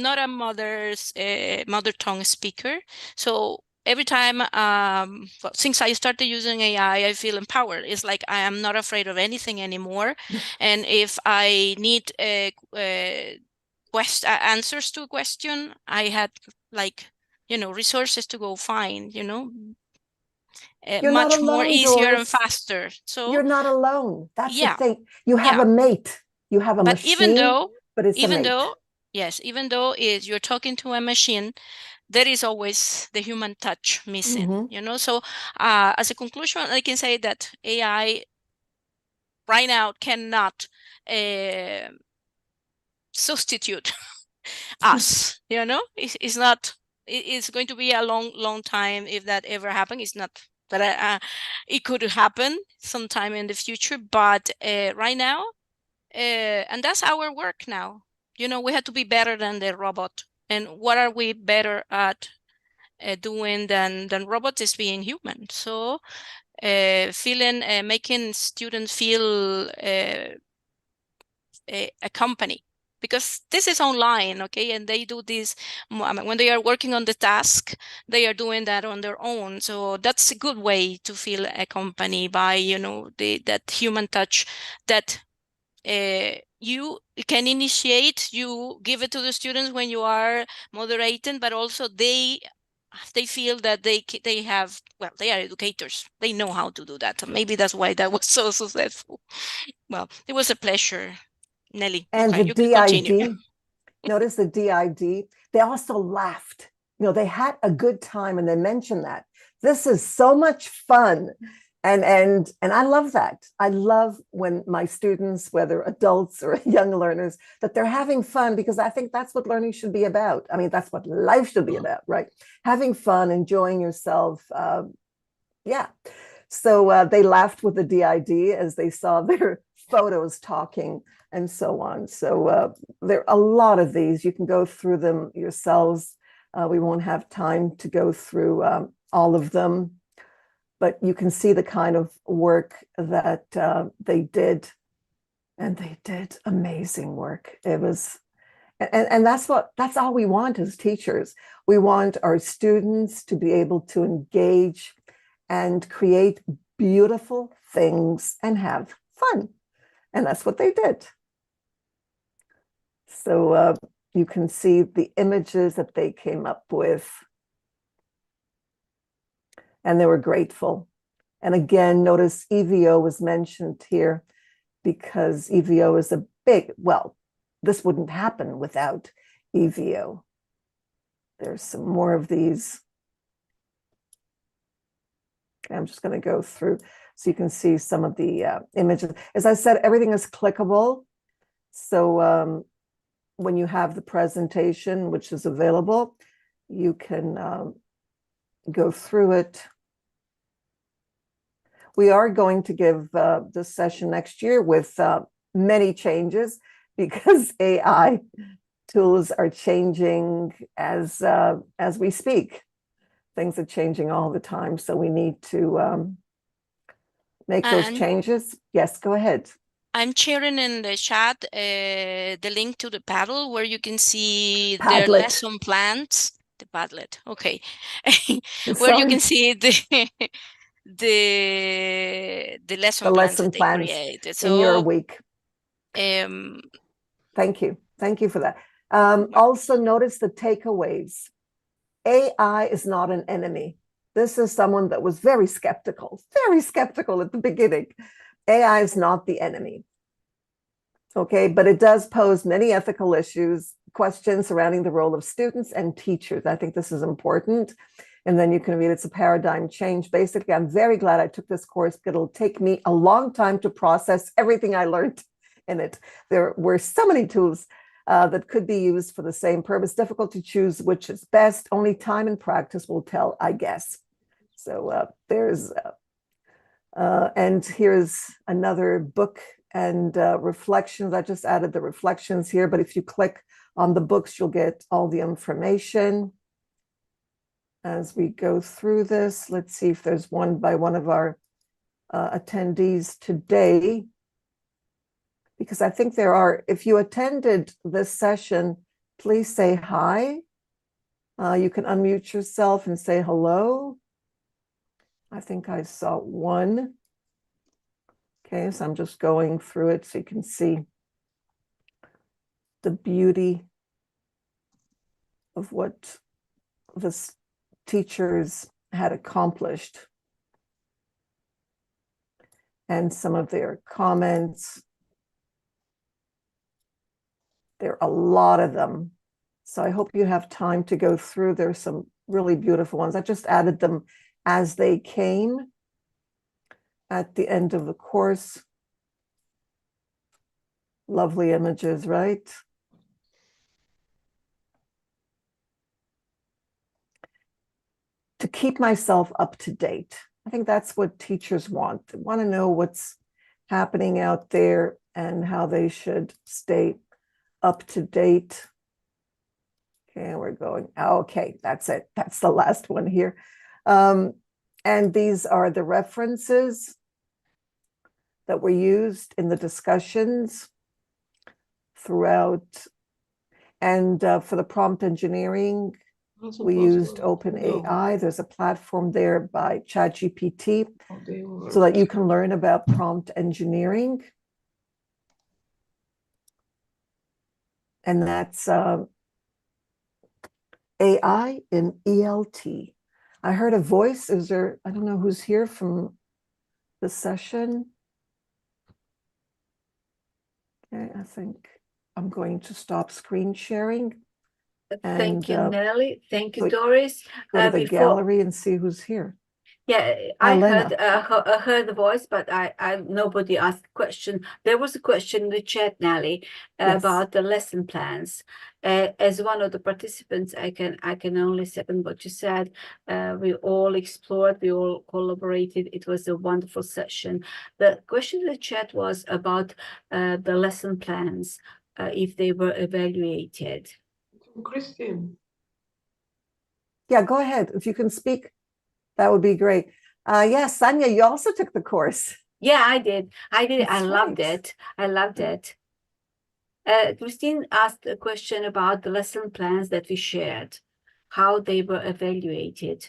not a mother tongue speaker, so every time since I started using AI, I feel empowered. It's like I am not afraid of anything anymore, and if I need answers to a question, I had resources to go find. You're not Much more alone, easier and Doris. faster. So you're not alone. That's the yeah, thing. You have a mate. You have a but machine, but it's a mate. Even though you're talking to a machine, there is always the human touch missing, So as a conclusion, I can say that AI right now cannot substitute us, It's not, it's going to be a long time if that ever happens. It's not that it could happen sometime in the future, but right now, and that's our work now. We have to be better than the robot. And what are we better at doing than robots is being human. So making students feel a company, because this is online, okay? And they do this when they are working on the task, they are doing that on their own. So that's a good way to feel a company by, that human touch that you can initiate, you give it to the students when you are moderating, but also they feel that they have, well, they are educators. They know how to do that. Maybe that's why that was so successful. Well, it was a pleasure, Nelly. And Okay, the you can continue. DID, notice the DID, they also laughed. They had a good time, and they mentioned that. This is so much fun. And I love that. I love when my students, whether adults or young learners, that they're having fun, because I think that's what learning should be about. I mean, that's what life should be about, right? Having fun, enjoying yourself. Yeah. So they laughed with the DID as they saw their photos talking and so on. So there are a lot of these. You can go through them yourselves. We won't have time to go through all of them, but you can see the kind of work that they did, and they did amazing work. It was, and that's all we want as teachers. We want our students to be able to engage and create beautiful things and have fun. And that's what they did. So you can see the images that they came up with. And they were grateful. And again, notice EVO was mentioned here because EVO is a big, well, this wouldn't happen without EVO. There's some more of these. I'm just going to go through so you can see some of the images. As I said, everything is clickable. So when you have the presentation, which is available, you can go through it. We are going to give this session next year with many changes because AI tools are changing as we speak. Things are changing all the time, so we need to make those changes. Yes, go ahead. I'm sharing in the chat the link to the paddle where you can see their Padlet. lesson plans. The Padlet, okay. Where you can see the lesson plans that they created. So in your week. Thank you. Thank you for that. Also notice the takeaways. AI is not an enemy. This is someone that was very skeptical at the beginning. AI is not the enemy. Okay, but it does pose many ethical issues, questions surrounding the role of students and teachers. I think this is important. And then you can read it's a paradigm change. Basically, I'm very glad I took this course because it'll take me a long time to process everything I learned in it. There were so many tools that could be used for the same purpose. Difficult to choose which is best. Only time and practice will tell, I guess. So and here's another book and reflections. I just added the reflections here, but if you click on the books, you'll get all the information. As we go through this, let's see if there's one by one of our attendees today, because I think there are. If you attended this session, please say hi. You can unmute yourself and say hello. I think I saw one. Okay, so I'm just going through it so you can see the beauty of what the teachers had accomplished and some of their comments. There are a lot of them. So I hope you have time to go through. There's some really beautiful ones. I just added them as they came at the end of the course. Lovely images, right? To keep myself up to date. I think that's what teachers want. They want to know what's happening out there and how they should stay up to date. Okay, we're going, okay, that's it. That's the last one here. And these are the references that were used in the discussions throughout. And for the prompt engineering, we used OpenAI. There's a platform there by ChatGPT so that you can learn about prompt engineering. And that's AI in ELT. I heard a voice. Is there, I don't know who's here from the session. Okay, I think I'm going to stop screen sharing. Thank you, Nelly. Thank you, so Doris. Go to the gallery and see who's here. Yeah, I Elena. heard the voice, but nobody asked a question. There was a question in the chat, Nelly, Yes. about the lesson plans. As one of the participants, I can only second what you said. We all explored, we all collaborated. It was a wonderful session. The question in the chat was about the lesson plans, if they were evaluated. Christine. Yeah, go ahead. If you can speak, that would be great. Yeah, Sonia, you also took the course. Yeah, I did. I That's loved right. it. I loved it. Christine asked a question about the lesson plans that we shared, how they were evaluated.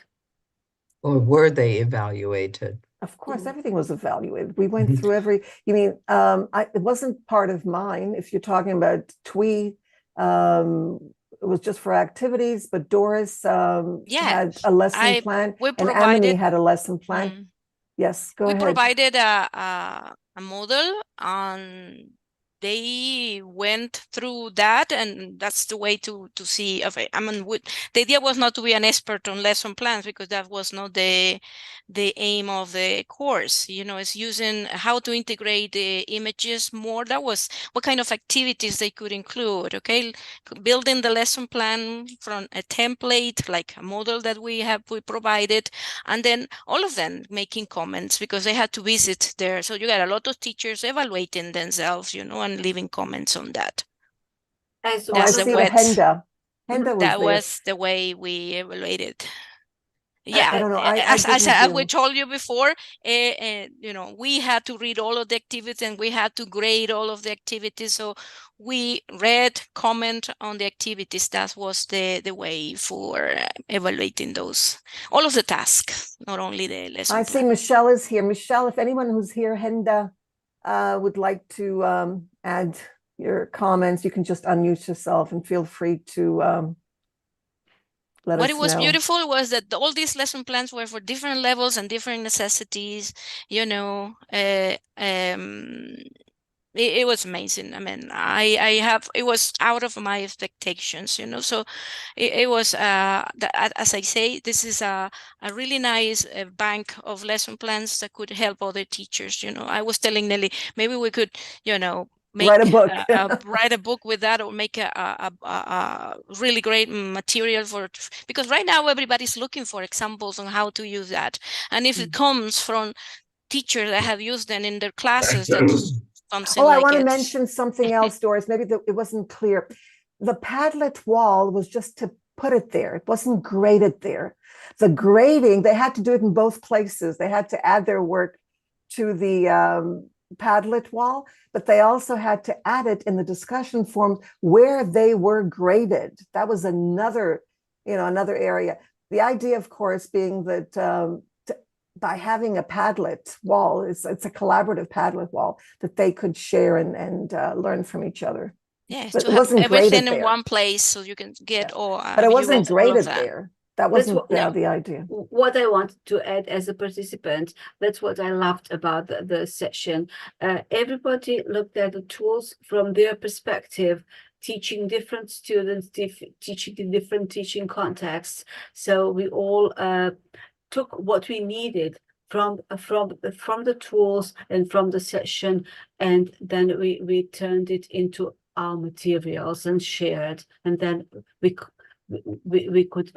Or were they evaluated? Of course, everything was evaluated. We went through every, you mean, it wasn't part of mine. If you're talking about TWE, it was just for activities, but Doris had a lesson plan we and provided Amini had a lesson plan. Yes, go we ahead. provided a model, and they went through that, and that's the way to see of it. I mean, the idea was not to be an expert on lesson plans, because that was not the aim of the course. You know, it's using how to integrate the images more. That was what kind of activities they could include. Okay, building the lesson plan from a template, like a model that we provided, and then all of them making comments, because they had to visit there. So you got a lot of teachers evaluating themselves, you know, and leaving comments on that. As Oh, I well as see the Henda. Henda was that there. was the way we evaluated. Yeah, I don't know. as didn't we do. told you before, you know, we had to read all of the activities and we had to grade all of the activities. So we read, comment on the activities. That was the way for evaluating those, all of the tasks, not only the lesson I see Michelle is here. Michelle, if anyone who's here, Henda, would like to add your comments, you can just unmute yourself and feel free to let us know. What it was beautiful was that all these lesson plans were for different levels and different necessities, you know. It was amazing. I mean, it was out of my expectations, you know. So it was, as I say, this is a really nice bank of lesson plans that could help other teachers. You know, I was telling Nelly, maybe we could, you know, write a book. Write a book with that, or make a really great material for, because right now everybody's looking for examples on how to use that. And if it comes from teachers that have used them in their classes, that's something I like want to it. mention something else, Doris. Maybe it wasn't clear. The Padlet wall was just to put it there. It wasn't graded there. The grading, they had to do it in both places. They had to add their work to the Padlet wall, but they also had to add it in the discussion forum where they were graded. That was another area. The idea, of course, being that by having a Padlet wall, it's a collaborative Padlet wall that they could share and learn from each other. Yes, but to it have wasn't everything graded in there. one place, so you can get all. But it wasn't graded that. there. That wasn't the idea. What I wanted to add as a participant, that's what I loved about the session. Everybody looked at the tools from their perspective, teaching different students, teaching in different teaching contexts. So we all took what we needed from the tools and from the session, and then we turned it into our materials and shared, and then we could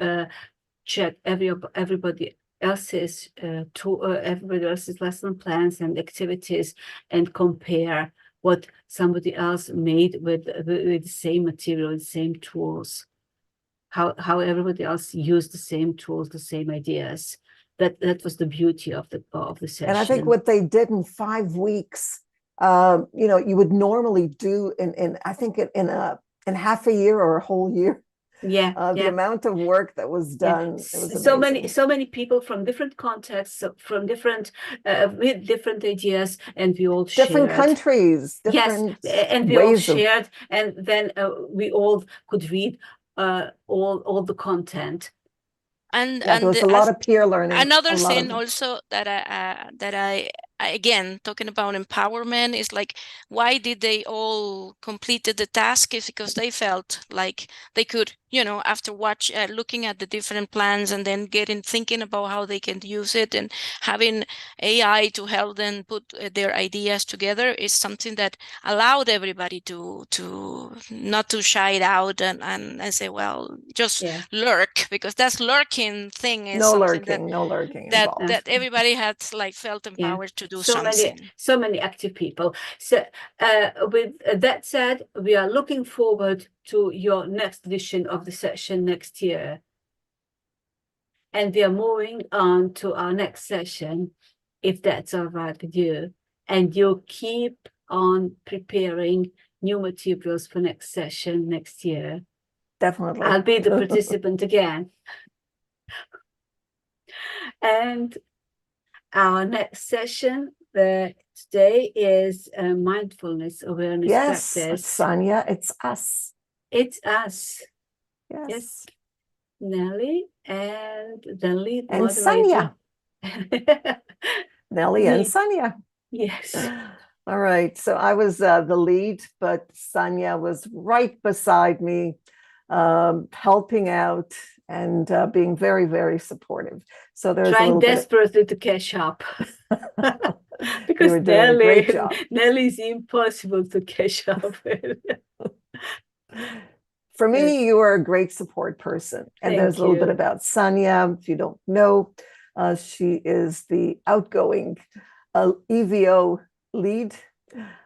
check everybody else's everybody else's lesson plans and activities, and compare what somebody else made with the same material, the same tools, how everybody else used the same tools, the same ideas. That was the beauty of the session. And I think what they did in 5 weeks, you would normally do in I think in half a year or a whole year. The amount of work that was done, it was amazing. So many people from different contexts, from different with different ideas, and we all different shared. countries, different and we all shared, and then we all could read all the content. And there was a lot of peer learning. Another thing also that I again, talking about empowerment, is like, why did they all completed the task? Is because they felt like they could, after looking at the different plans and then thinking about how they can use it, and having AI to help them put their ideas together, is something that allowed everybody to not to shy it out and say, well, just Yeah. lurk, because that's lurking thing is No something lurking that involved. everybody had like felt empowered to do something. So many active people. So with that said, we are looking forward to your next edition of the session next year. And we are moving on to our next session, if that's all right with you. And you'll keep on preparing new materials for next session next year. Definitely. I'll be the participant again. And our next session today is mindfulness awareness Yes, practice. Sonia, it's us. It's us. Yes. Yes. Nelly and the lead And moderator. Sonia. Nelly and Sonia. Yes. All right. So I was the lead, but Sonia was right beside me, helping out and being very, very supportive. So there's a Trying little bit desperately to catch up. you Because were doing a great job. Nelly's impossible to catch up with. For me, Yes. you are a great support person. And there's a little bit about Sonia. If you don't know, she is the outgoing EVO lead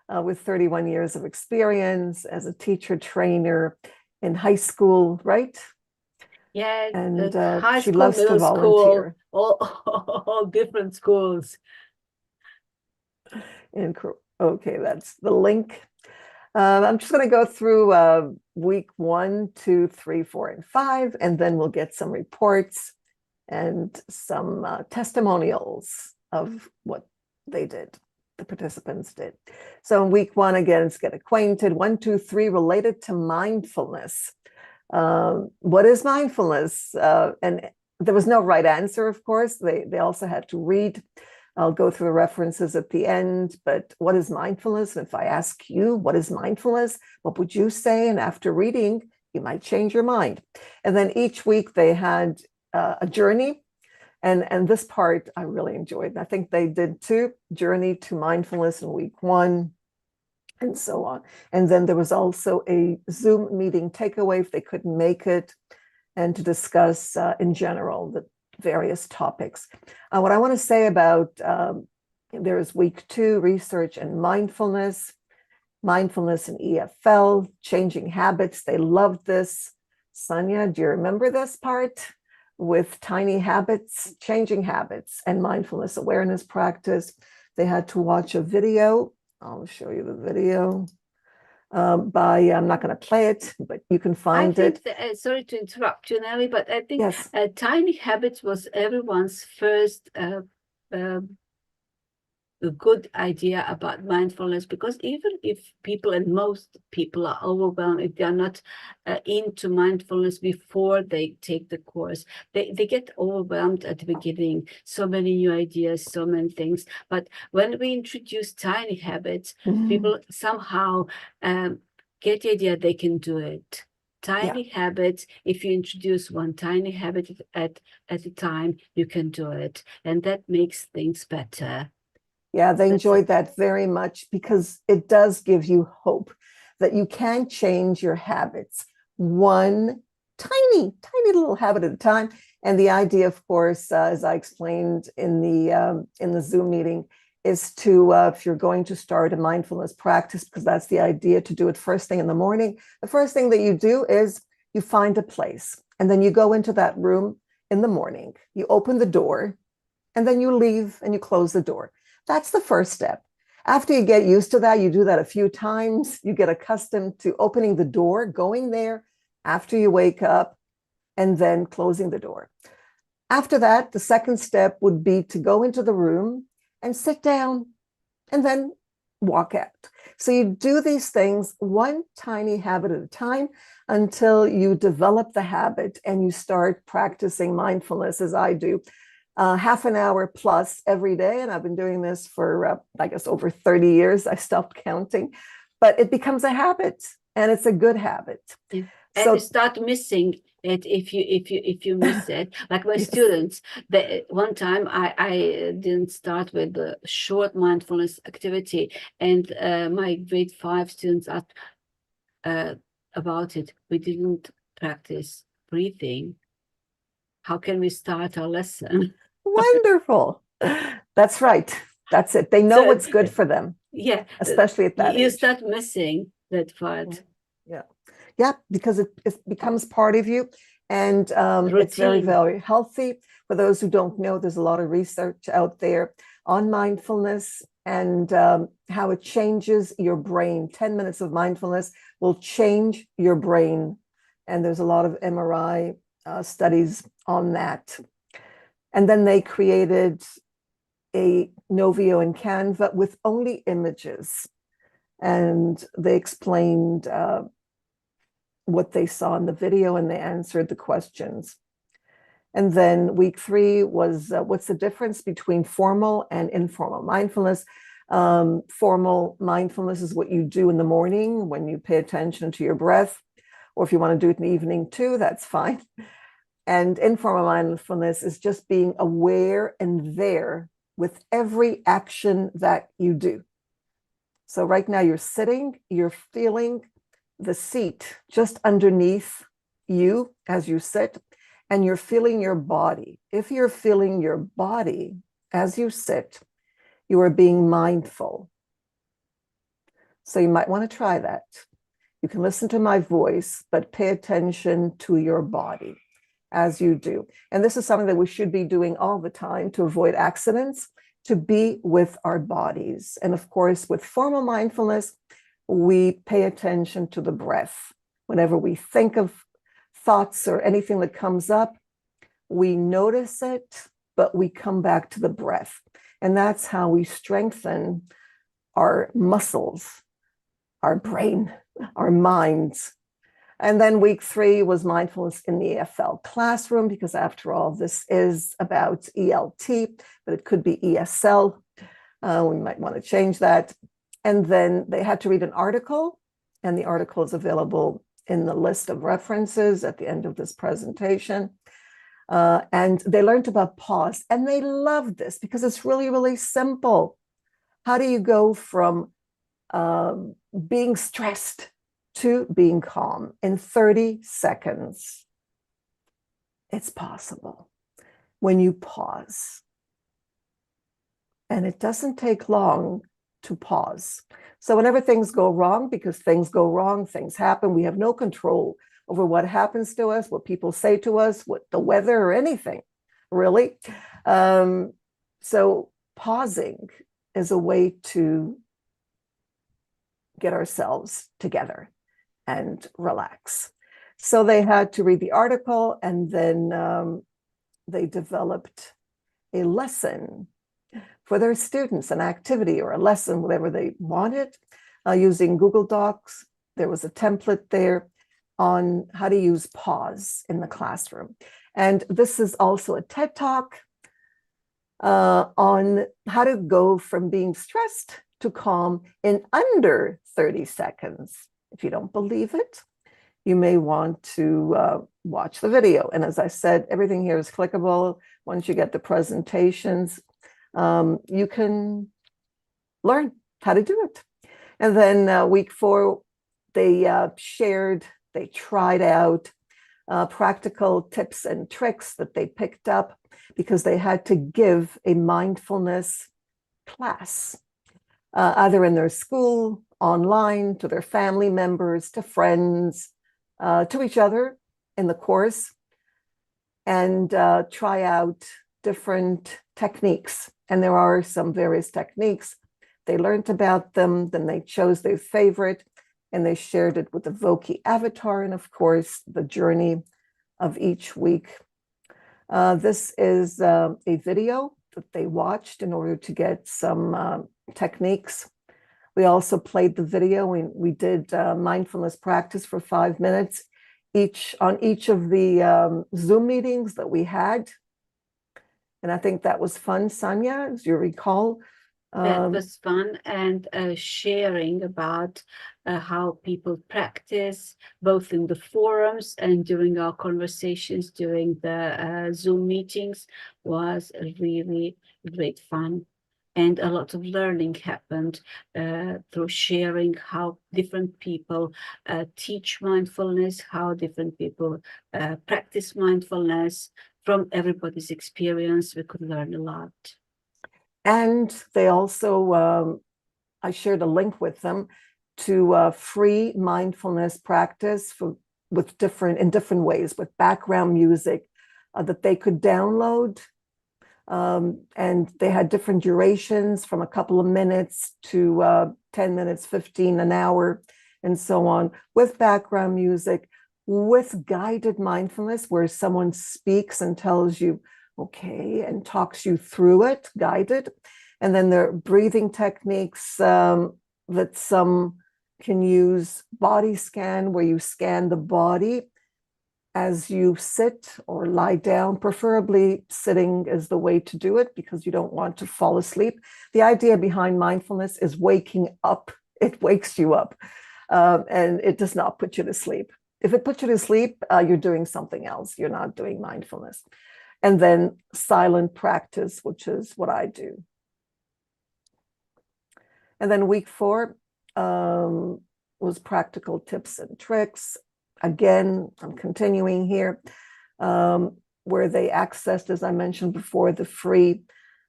with 31 years of experience as a teacher trainer in high school, right? Yeah, And high she school, loves to middle volunteer. school, all different schools. Okay, that's the link. I'm just going to go through week 1, 2, 3, 4, and 5, and then we'll get some reports and some testimonials of what they did, the participants did. So in week 1, again, it's get acquainted. 1, 2, 3, related to mindfulness. What is mindfulness? And there was no right answer, of course. They also had to read. I'll go through the references at the end, but what is mindfulness? And if I ask you, what is mindfulness? What would you say? And after reading, you might change your mind. And then each week they had a journey. And this part I really enjoyed. I think they did too, journey to mindfulness in week 1 and so on. And then there was also a Zoom meeting takeaway if they couldn't make it, and to discuss in general the various topics. What I want to say about there is week 2, research and mindfulness in EFL, changing habits. They loved this. Sonia, do you remember this part with tiny habits, changing habits and mindfulness awareness practice? They had to watch a video. I'll show you the video. I'm not going to play it, but you can find it. Sorry to interrupt you, Nelly, but I think Yes. Tiny Habits was everyone's first a good idea about mindfulness, because even if people, and most people, are overwhelmed, if they're not into mindfulness before they take the course, they get overwhelmed at the beginning. So many new ideas, so many things. But when we introduce tiny habits, people somehow get the idea they can do it. Tiny habits, if you introduce one tiny habit at a time, you can do it. And that makes things better. Yeah, they enjoyed that very much, because it does give you hope that you can change your habits one tiny little habit at a time. And the idea, of course, as I explained in the Zoom meeting, is to, if you're going to start a mindfulness practice, because that's the idea, to do it first thing in the morning. The first thing that you do is you find a place, and then you go into that room in the morning, you open the door, and then you leave and you close the door. That's the first step. After you get used to that, you do that a few times, you get accustomed to opening the door, going there after you wake up, and then closing the door. After that, the second step would be to go into the room and sit down and then walk out. So you do these things one tiny habit at a time until you develop the habit and you start practicing mindfulness, as I do. half an hour plus every day. And I've been doing this for, I guess, over 30 years. I stopped counting, but it becomes a habit, and it's a good habit. And So you start missing it if you miss it. Like my Yes. students, one time I didn't start with the short mindfulness activity, and my grade 5 students asked about it. We didn't practice breathing. How can we start our lesson? wonderful. That's right. That's it. They know So, what's good for them, Yeah, especially at that you age. start missing that part. Yeah, because it becomes part of you, and it's very, Routine. very healthy. For those who don't know, there's a lot of research out there on mindfulness and how it changes your brain. 10 minutes of mindfulness will change your brain. And there's a lot of MRI studies on that. And then they created a Novio in Canva with only images. And they explained what they saw in the video, and they answered the questions. And then week 3 was what's the difference between formal and informal mindfulness? Formal mindfulness is what you do in the morning when you pay attention to your breath, or if you want to do it in the evening too, that's fine. And informal mindfulness is just being aware and there with every action that you do. So right now you're sitting, you're feeling the seat just underneath you as you sit, and you're feeling your body. If you're feeling your body as you sit, you are being mindful. So you might want to try that. You can listen to my voice, but pay attention to your body as you do. And this is something that we should be doing all the time to avoid accidents, to be with our bodies. And of course, with formal mindfulness, we pay attention to the breath. Whenever we think of thoughts or anything that comes up, we notice it, but we come back to the breath. And that's how we strengthen our muscles, our brain, our minds. And then week 3 was mindfulness in the EFL classroom, because after all, this is about ELT, but it could be ESL. We might want to change that. And then they had to read an article, and the article is available in the list of references at the end of this presentation. And they learned about pause, and they loved this because it's really, really simple. How do you go from being stressed to being calm in 30 seconds? It's possible when you pause. And it doesn't take long to pause. So whenever things go wrong, because things go wrong, things happen, we have no control over what happens to us, what people say to us, what the weather or anything, really. So pausing is a way to get ourselves together and relax. So they had to read the article, and then they developed a lesson for their students, an activity or a lesson, whatever they wanted, using Google Docs. There was a template there on how to use pause in the classroom. And this is also a TED Talk on how to go from being stressed to calm in under 30 seconds. If you don't believe it, you may want to watch the video. And as I said, everything here is clickable. Once you get the presentations, you can learn how to do it. And then week 4, they they tried out practical tips and tricks that they picked up, because they had to give a mindfulness class, either in their school, online, to their family members, to friends, to each other in the course, and try out different techniques. And there are some various techniques. They learned about them, then they chose their favorite, and they shared it with the Voki avatar, and of course, the journey of each week. This is a video that they watched in order to get some techniques. We also played the video. We did mindfulness practice for 5 minutes on each of the Zoom meetings that we had. And I think that was fun, Sonia, as you recall. That was fun, and sharing about how people practice, both in the forums and during our conversations during the Zoom meetings, was really great fun. And a lot of learning happened through sharing how different people teach mindfulness, how different people practice mindfulness. From everybody's experience, we could learn a lot. And they also, I shared a link with them to free mindfulness practice in different ways with background music that they could download. And they had different durations from a couple of minutes to 10 minutes, 15, an hour, and so on, with background music, with guided mindfulness, where someone speaks and tells you, okay, and talks you through it, guided. And then there are breathing techniques that some can use, body scan, where you scan the body as you sit or lie down. Preferably sitting is the way to do it, because you don't want to fall asleep. The idea behind mindfulness is waking up. It wakes you up, and it does not put you to sleep. If it puts you to sleep, you're doing something else. You're not doing mindfulness. And then silent practice, which is what I do. And then week 4 was practical tips and tricks. Again, I'm continuing here, where they accessed, as I mentioned before, the free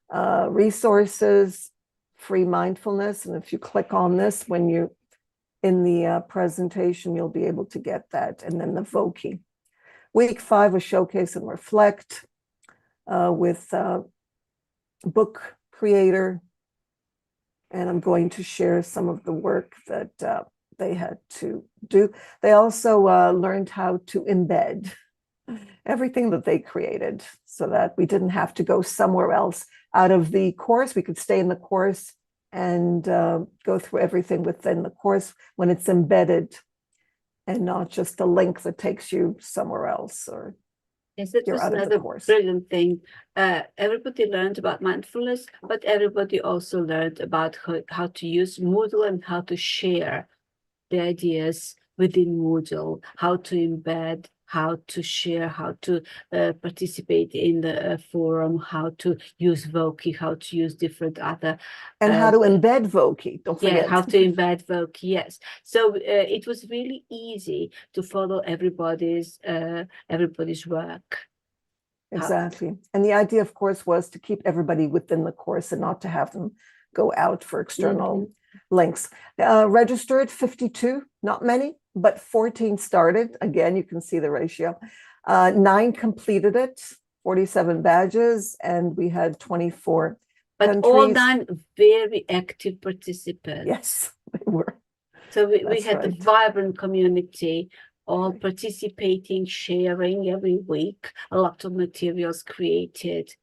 resources, free mindfulness. And if you click on this, when you're in the presentation, you'll be able to get that. And then the Voki. Week 5 was showcase and reflect with book creator. And I'm going to share some of the work that they had to do. They also learned how to embed everything that they created, so that we didn't have to go somewhere else out of the course. We could stay in the course and go through everything within the course when it's embedded, and not just a link that takes you somewhere else, or yes, that you're was out of the another course. brilliant thing. Everybody learned about mindfulness, but everybody also learned about how to use Moodle and how to share the ideas within Moodle, how to embed, how to share, how to participate in the forum, how to use Voki, how to use different other... And how to embed Voki, don't forget. Yeah, how to embed Voki, yes. So it was really easy to follow everybody's work. Exactly. And the idea, of course, was to keep everybody within the course and not to have them go out for external links. Registered 52, not many, but 14 started. Again, you can see the ratio. 9 completed it, 47 badges, and we had 24 But countries. all 9 very active participants. Yes, they were. So we That's had a right. vibrant community, all participating, sharing every week, a lot of materials created.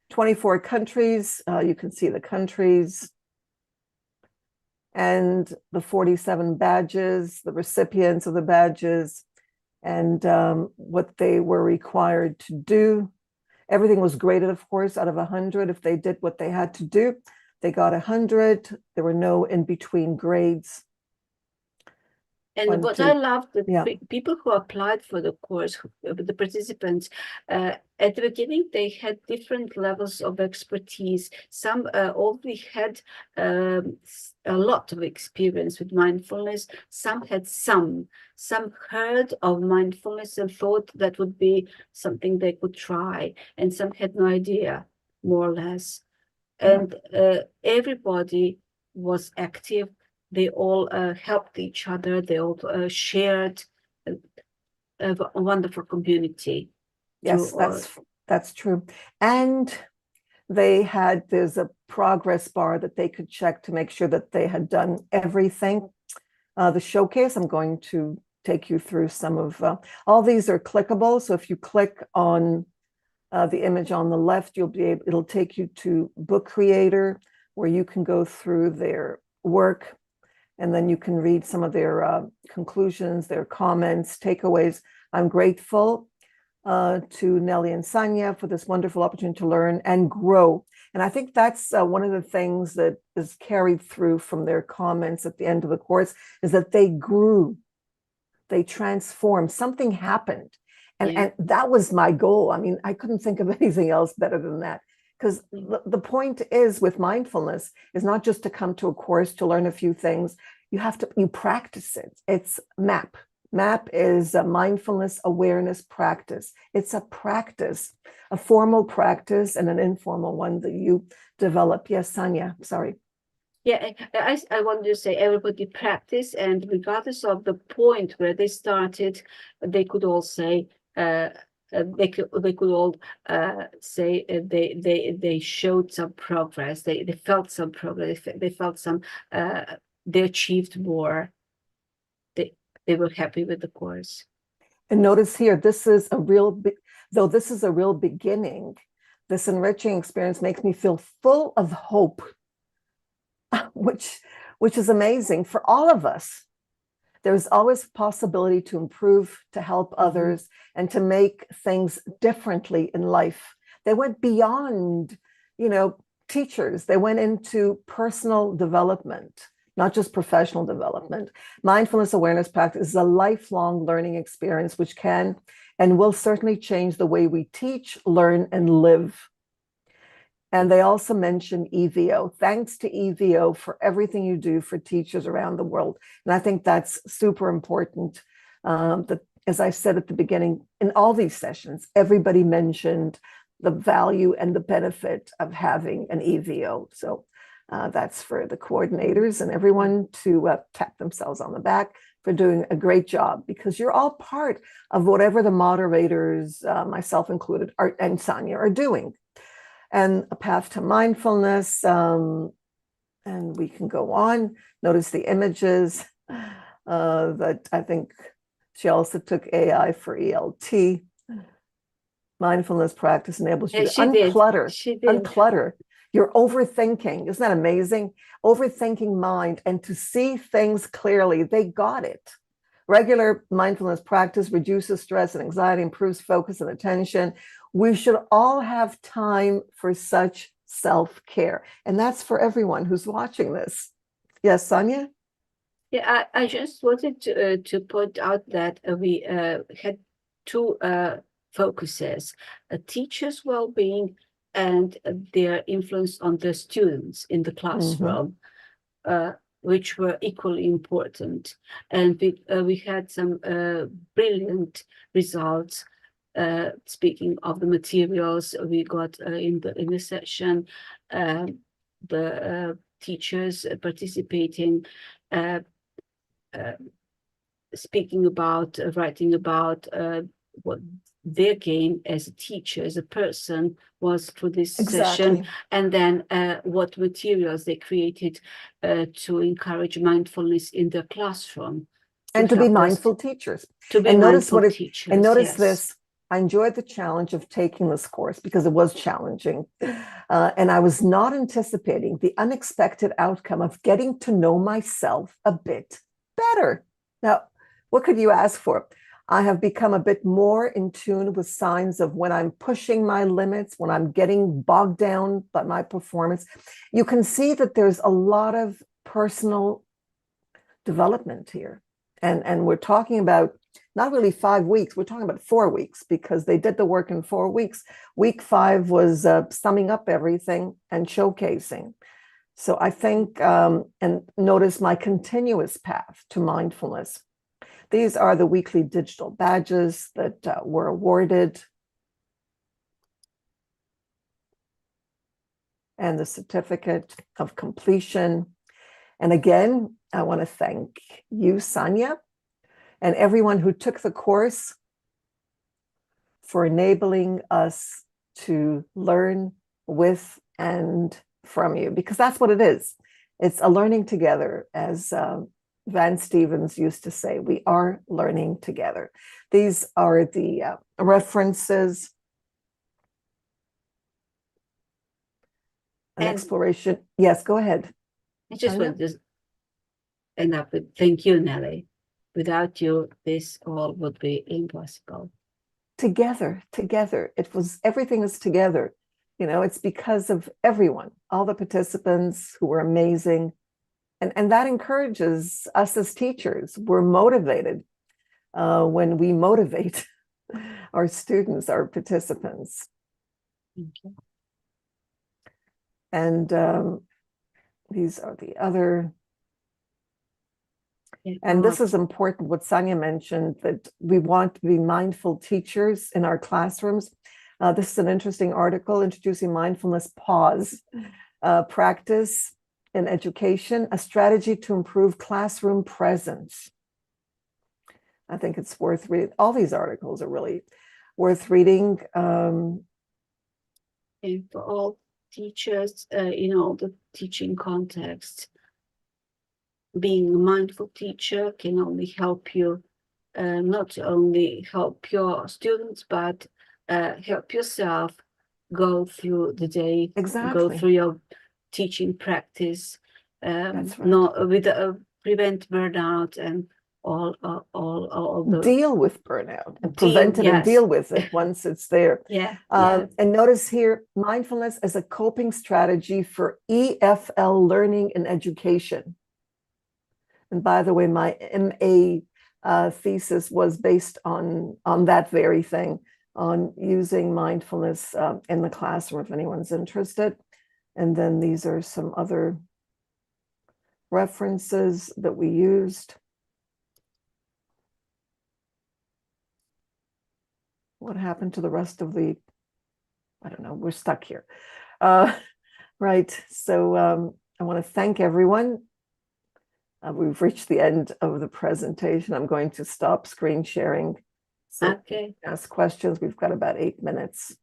24 countries, you can see the countries, and the 47 badges, the recipients of the badges, and what they were required to do. Everything was graded, of course, out of 100. If they did what they had to do, they got 100. There were no in-between grades. And what I loved, the people who applied for the course, the participants, at the beginning, they had different levels of expertise. Some already had a lot of experience with mindfulness. Some had some heard of mindfulness and thought that would be something they could try. And some had no idea, more or less. And everybody was active. They all helped each other. They all shared a wonderful community. Yes, that's true. And there's a progress bar that they could check to make sure that they had done everything. The showcase, I'm going to take you through some of, all these are clickable. So if you click on the image on the left, it'll take you to Book Creator, where you can go through their work, and then you can read some of their conclusions, their comments, takeaways. I'm grateful to Nelly and Sanya for this wonderful opportunity to learn and grow. And I think that's one of the things that is carried through from their comments at the end of the course, is that they grew, they transformed, something happened. And that was my goal. I mean, I couldn't think of anything else better than that. Because the point is with mindfulness is not just to come to a course to learn a few things. You practice it. It's MAP. MAP is a mindfulness awareness practice. It's a practice, a formal practice and an informal one that you develop. Yes, Sanya, sorry. Yeah, I wanted to say everybody practice, and regardless of the point where they started, they could all say, they could all say they showed some progress. They felt some progress. They felt some. They achieved more. They were happy with the course. And notice here, this is a real, though this is a real beginning. This enriching experience makes me feel full of hope, which is amazing for all of us. There's always possibility to improve, to help others, and to make things differently in life. They went beyond, teachers. They went into personal development, not just professional development. Mindfulness awareness practice is a lifelong learning experience, which can and will certainly change the way we teach, learn, and live. And they also mentioned EVO. Thanks to EVO for everything you do for teachers around the world. And I think that's super important. That, as I said at the beginning, in all these sessions, everybody mentioned the value and the benefit of having an EVO. So that's for the coordinators and everyone to tap themselves on the back for doing a great job, because you're all part of whatever the moderators, myself included, and Sanya, are doing. And a path to mindfulness, and we can go on. Notice the images that I think she also took AI for ELT. Mindfulness practice enables you to unclutter. You're overthinking. Isn't that amazing? Overthinking mind, and to see things clearly. They got it. Regular mindfulness practice reduces stress and anxiety, improves focus and attention. We should all have time for such self-care. And that's for everyone who's watching this. Yes, Sanya? Yeah, I just wanted to point out that we had two focuses, teachers' well-being and their influence on the students in the classroom, which were equally important. And we had some brilliant results. Speaking of the materials we got in the session, the teachers participating, speaking about, writing about what their gain as a teacher, as a person, was through this session, and then what materials they created to encourage mindfulness in the classroom. And to be mindful teachers. To be mindful teachers. And notice this. I enjoyed the challenge of taking this course because it was challenging. And I was not anticipating the unexpected outcome of getting to know myself a bit better. Now, what could you ask for? I have become a bit more in tune with signs of when I'm pushing my limits, when I'm getting bogged down by my performance. You can see that there's a lot of personal development here. And we're talking about not really 5 weeks, we're talking about 4 weeks, because they did the work in 4 weeks. Week 5 was summing up everything and showcasing. So I think, and notice my continuous path to mindfulness. These are the weekly digital badges that were awarded. And the certificate of completion. And again, I want to thank you, Sanya, and everyone who took the course for enabling us to learn with and from you, because that's what it is. It's a learning together, as Van Stevens used to say. We are learning together. These are the references. An exploration. Yes, go ahead. I just want to end up with thank you, Nelly. Without you, this all would be impossible. together. Everything is together. You know, it's because of everyone, all the participants who were amazing. And that encourages us as teachers. We're motivated when we motivate our students, our participants. Thank you. And these are the other. And this is important, what Sonia mentioned, that we want to be mindful teachers in our classrooms. This is an interesting article, Introducing Mindfulness Pause Practice in Education, a strategy to improve classroom presence. I think it's worth reading. All these articles are really worth reading. And for all teachers, in all the teaching contexts, being a mindful teacher can only help you, not only help your students, but help yourself go through the day, go through your teaching practice, not with prevent burnout and all the deal with burnout and prevent it and deal with it once it's there. And notice here, mindfulness as a coping strategy for EFL learning and education. And by the way, my MA thesis was based on that very thing, on using mindfulness in the classroom, if anyone's interested. And then these are some other references that we used. What happened to the rest of the, I don't know, we're stuck here. Right, so I want to thank everyone. We've reached the end of the presentation. I'm going to stop screen sharing. So ask questions. We've got about 8 minutes.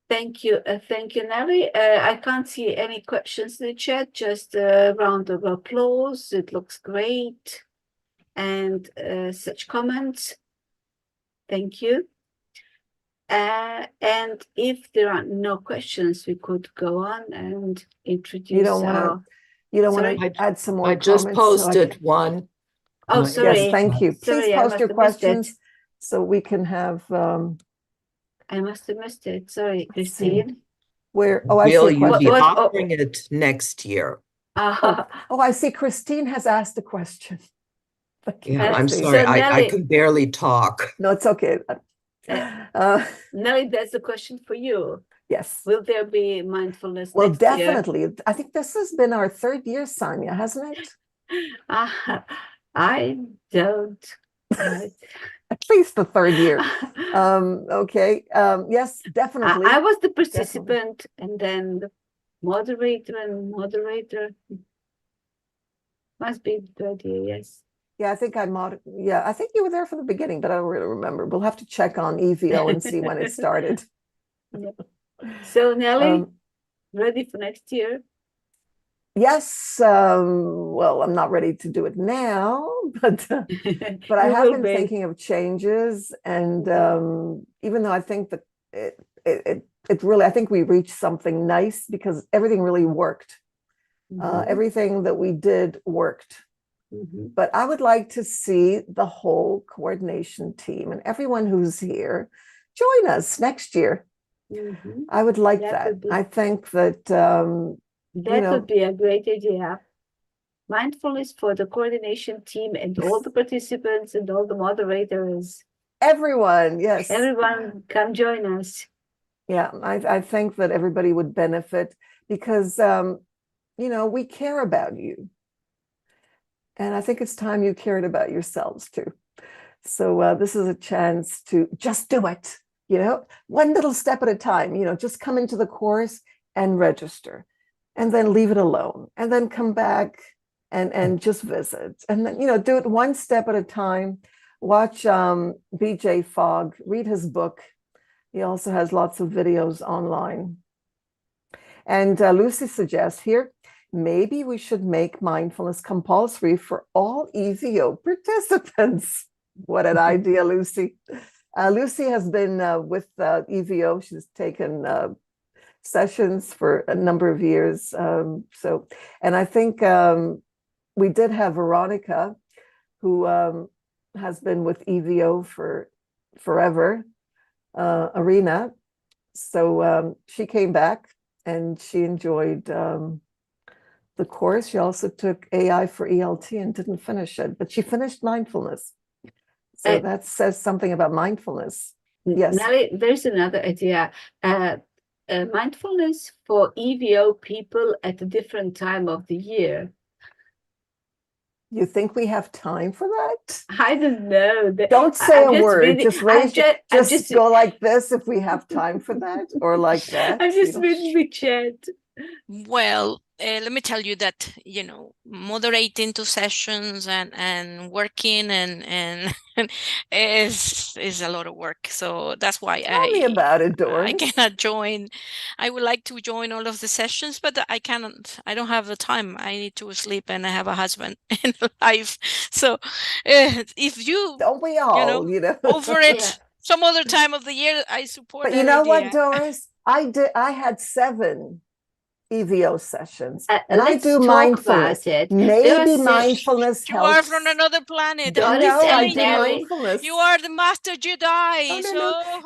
Thank you, Nelly. I can't see any questions in the chat, just a round of applause. It looks great. And such comments. Thank you. And if there are no questions, we could go on and introduce you don't want to add some more I just comments, posted one. Oh, sorry. Yes, thank you. Please Sorry, post your questions so we can have. I must have missed it. Sorry, Christine. Where? Oh, I see. Will you be offering it next year? Oh, I see. Christine has asked a question. Yeah, I'm sorry. So Nelly, I can barely talk. No, it's okay. Nelly, there's a question for you. Yes. Will there be mindfulness well, next definitely. year? I think this has been our 3rd year, Sonia, hasn't it? I don't. At least the 3rd year. Okay. Yes, definitely. I was the participant and then the moderator and moderator. Must be the 3rd year, yes. Yeah, I think I think you were there from the beginning, but I don't really remember. We'll have to check on EVO and see when it started. So Nelly, ready for next year? Yes. Well, I'm not ready to do it now, but I have been thinking of changes, and even though I think that it really, I think we reached something nice because everything really worked. Everything that we did worked. But I would like to see the whole coordination team and everyone who's here join us next year. I would like that. I think that that would be a great idea. Mindfulness for the coordination team and all the participants and all the moderators. Everyone, yes. Everyone come join us. Yeah, I think that everybody would benefit because, we care about you. And I think it's time you cared about yourselves too. So this is a chance to just do it, one little step at a time, just come into the course and register and then leave it alone and then come back and just visit. And then, do it one step at a time. Watch BJ Fogg, read his book. He also has lots of videos online. And Lucy suggests here, maybe we should make mindfulness compulsory for all EVO participants. What an idea, Lucy. Lucy has been with EVO. She's taken sessions for a number of years. And I think we did have Veronica, who has been with EVO for forever. arena. So she came back and she enjoyed the course. She also took AI for ELT and didn't finish it, but she finished mindfulness. So that says something about mindfulness. Yes. Nelly, there's another idea. Mindfulness for EVO people at a different time of the year. You think we have time for that? I don't know. Don't say a word. Really, just raise just go like this if we have time for that, or like that. I'm just reading the chat. Well, let me tell you that, moderating 2 sessions and working and is a lot of work. So that's why Tell me about it, Doris. I cannot join. I would like to join all of the sessions, but I cannot. I don't have the time. I need to sleep and I have a husband and life. So if you, don't we all, over it some other time of the year, I support But that you know idea. what, Doris? I had 7 EVO sessions, and I do mindfulness. Maybe mindfulness you helps. are from another planet. No, I do mindfulness. You are the master Jedi.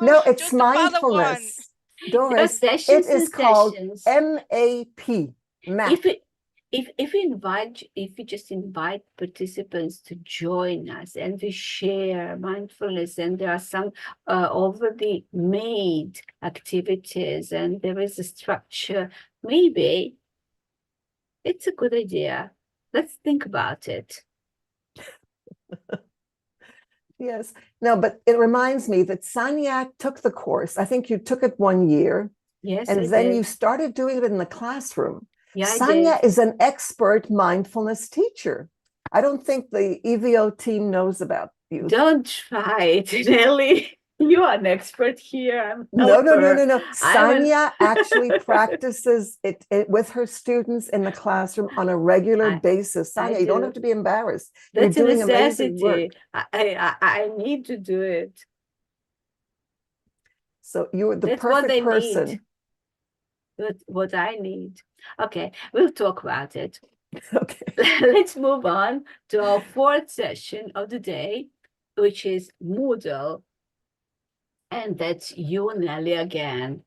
No, it's mindfulness. Doris, it is called MAP. MAP. If we just invite participants to join us and we share mindfulness, and there are some already made activities and there is a structure, maybe it's a good idea. Let's think about it. Yes. No, but it reminds me that Sanya took the course. I think you took it 1 year. Yes. And then you started doing it in the classroom. Yeah, Sanya is an expert mindfulness teacher. I don't think the EVO team knows about you. Don't try it, Nelly. You are an expert here. No. Sanya actually practices it with her students in the classroom on a regular basis. Sanya, you don't have to be embarrassed. That's You're doing amazing work. I need to do it. So you're the perfect person. What I need. Okay, we'll talk about it. Okay. Let's move on to our 4th session of the day, which is Moodle. And that's you, Nelly, again.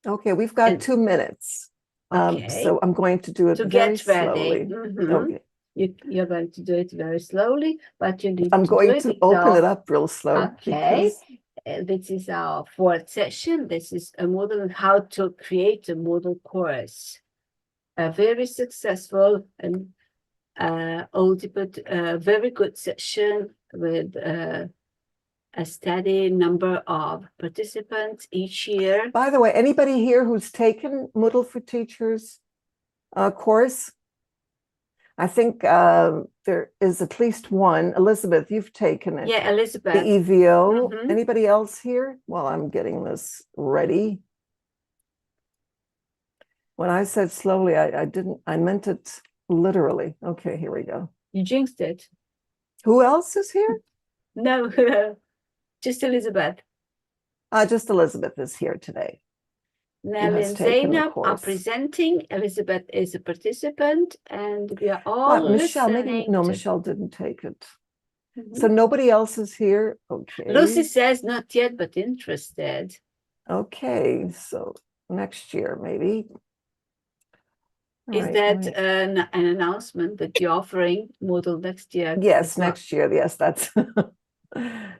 Okay, we've got 2 minutes. So I'm going to do it very slowly. Okay. You're going to do it very slowly, but you need I'm going to open it up real slow. Okay. This is our 4th session. This is a Moodle on how to create a Moodle course. A very successful and ultimate, very good session with a steady number of participants each year. By the way, anybody here who's taken Moodle for Teachers course? I think there is at least one. Elizabeth, you've taken it. Yeah, Elizabeth. The EVO. Anybody else here? Well, I'm getting this ready. When I said slowly, I meant it literally. Okay, here we go. You jinxed it. Who else is here? No, just Elizabeth. Just Elizabeth is here today. Nelly and Zainab are presenting. Elizabeth is a participant, and we are all Michelle, Michelle didn't take it. So nobody else is here. Okay. Lucy says not yet, but interested. Okay, so next year maybe. Is that an announcement that you're offering Moodle next year? Yes, next year. Yes, that's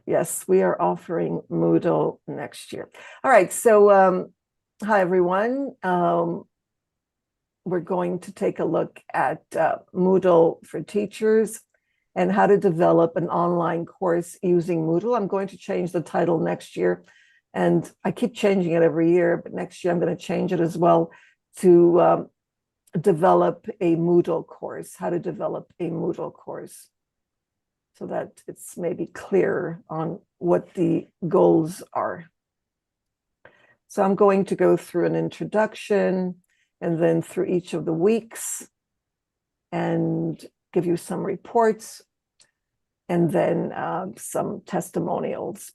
yes, we are offering Moodle next year. All right, so hi everyone. We're going to take a look at Moodle for Teachers and how to develop an online course using Moodle. I'm going to change the title next year, and I keep changing it every year, but next year I'm going to change it as well to develop a Moodle course, how to develop a Moodle course, so that it's maybe clear on what the goals are. So I'm going to go through an introduction and then through each of the weeks and give you some reports and then some testimonials.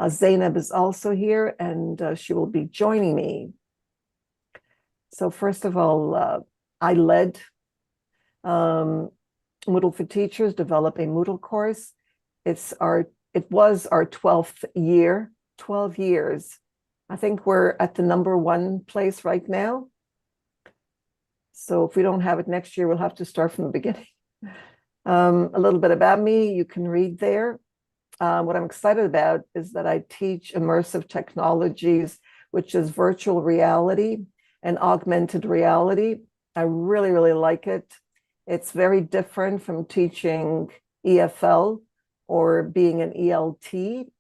Zainab is also here and she will be joining me. So first of all, I led Moodle for Teachers, develop a Moodle course. It was our 12th year, 12 years. I think we're at the #1 place right now. So if we don't have it next year, we'll have to start from the beginning. A little bit about me, you can read there. What I'm excited about is that I teach immersive technologies, which is virtual reality and augmented reality. I really, really like it. It's very different from teaching EFL or being an ELT.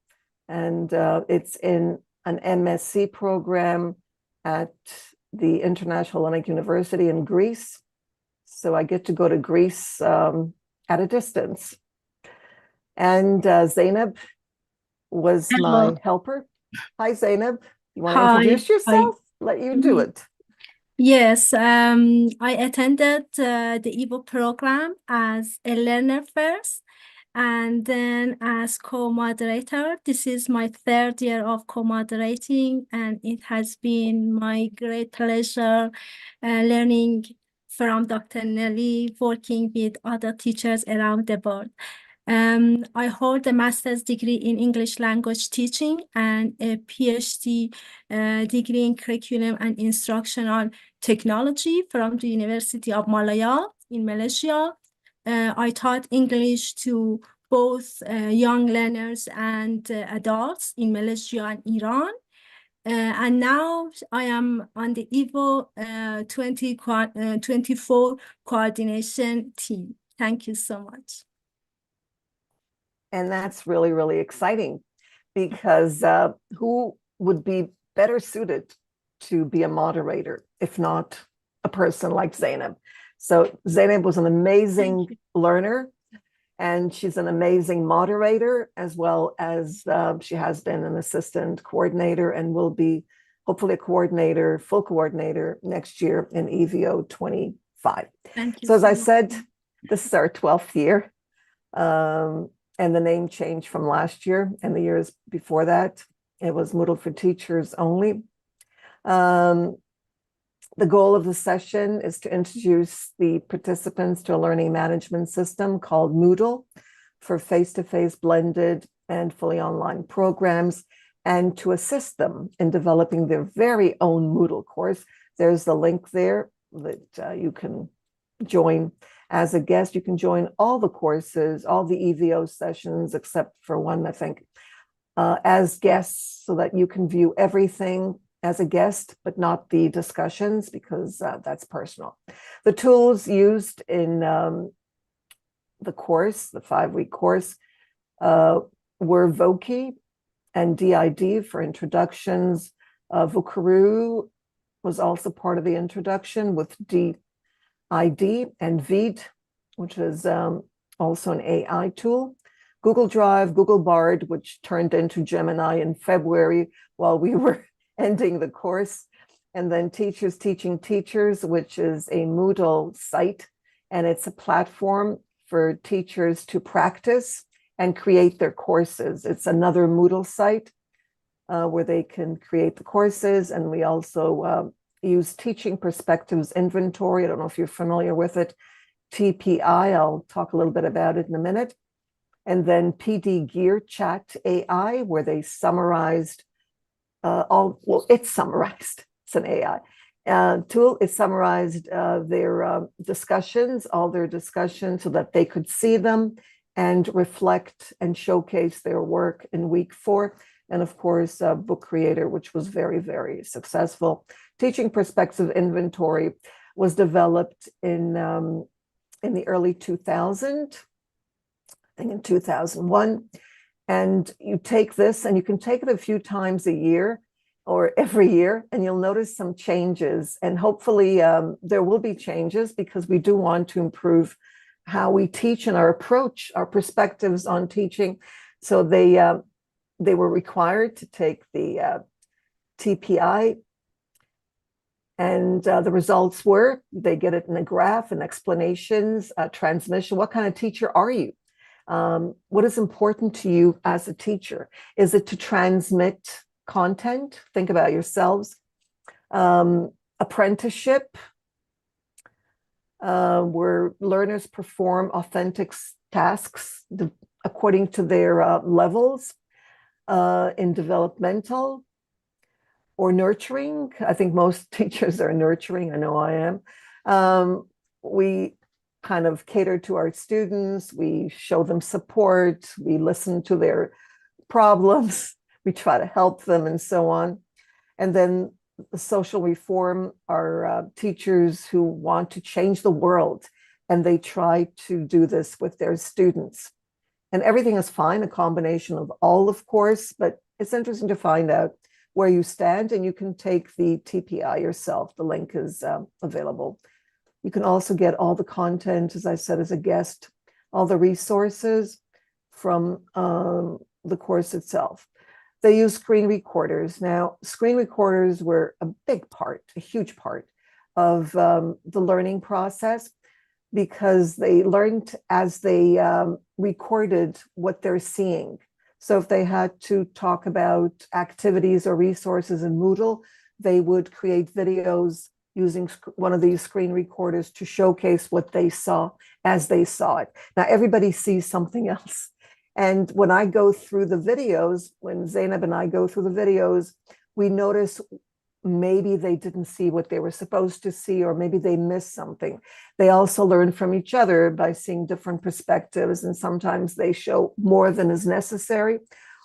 And it's in an MSc program at the International Hellenic University in Greece. So I get to go to Greece at a distance. And Zainab was Hello. my helper. Hi, Zainab. You want to Hi. introduce yourself? Let you do Mhm. it. Yes, I attended the EVO program as a learner first, and then as co-moderator. This is my 3rd year of co-moderating, and it has been my great pleasure learning from Dr. Nelly, working with other teachers around the world. I hold a master's degree in English language teaching and a PhD degree in curriculum and instructional technology from the University of Malaya in Malaysia. I taught English to both young learners and adults in Malaysia and Iran. And now I am on the EVO 2024 coordination team. Thank you so much. And that's really, really exciting because who would be better suited to be a moderator, if not a person like Zainab? So Zainab was an amazing learner, and she's an amazing moderator, as well as she has been an assistant coordinator and will be hopefully a coordinator, full coordinator next year in EVO 25. Thank you So as I so said, much. this is our 12th year. And the name changed from last year and the years before that. It was Moodle for Teachers only. The goal of the session is to introduce the participants to a learning management system called Moodle for face-to-face blended and fully online programs, and to assist them in developing their very own Moodle course. There's the link there that you can join as a guest. You can join all the courses, all the EVO sessions, except for one, I think, as guests, so that you can view everything as a guest, but not the discussions, because that's personal. The tools used in the course, the 5-week course, were Voki and DID for introductions. Vokaroo was also part of the introduction with DID, and Veed, which is also an AI tool. Google Drive, Google Bard, which turned into Gemini in February while we were ending the course. And then Teachers Teaching Teachers, which is a Moodle site, and it's a platform for teachers to practice and create their courses. It's another Moodle site where they can create the courses. And we also use Teaching Perspectives Inventory. I don't know if you're familiar with it. TPI, I'll talk a little bit about it in a minute. And then PD Gear Chat AI, where they summarized it's summarized. It's an AI tool. It summarized their discussions, all their discussions, so that they could see them and reflect and showcase their work in week 4. And of course, Book Creator, which was very, very successful. Teaching Perspective Inventory was developed in the early 2000s, I think in 2001. And you take this, and you can take it a few times a year or every year, and you'll notice some changes. And hopefully there will be changes, because we do want to improve how we teach and our approach, our perspectives on teaching. So they were required to take the TPI, and the results were, they get it in a graph and explanations, transmission. What kind of teacher are you? What is important to you as a teacher? Is it to transmit content? Think about yourselves. Apprenticeship, where learners perform authentic tasks according to their levels. in developmental or nurturing. I think most teachers are nurturing. I know I am. We kind of cater to our students. We show them support. We listen to their problems. We try to help them and so on. And then the social reform are teachers who want to change the world, and they try to do this with their students. And everything is fine, a combination of all, of course, but it's interesting to find out where you stand, and you can take the TPI yourself. The link is available. You can also get all the content, as I said, as a guest, all the resources from the course itself. They use screen recorders. Now, screen recorders were a big part, a huge part of the learning process, because they learned as they recorded what they're seeing. So if they had to talk about activities or resources in Moodle, they would create videos using one of these screen recorders to showcase what they saw as they saw it. Now, everybody sees something else. And when I go through the videos, when Zainab and I go through the videos, we notice maybe they didn't see what they were supposed to see, or maybe they missed something. They also learn from each other by seeing different perspectives, and sometimes they show more than is necessary,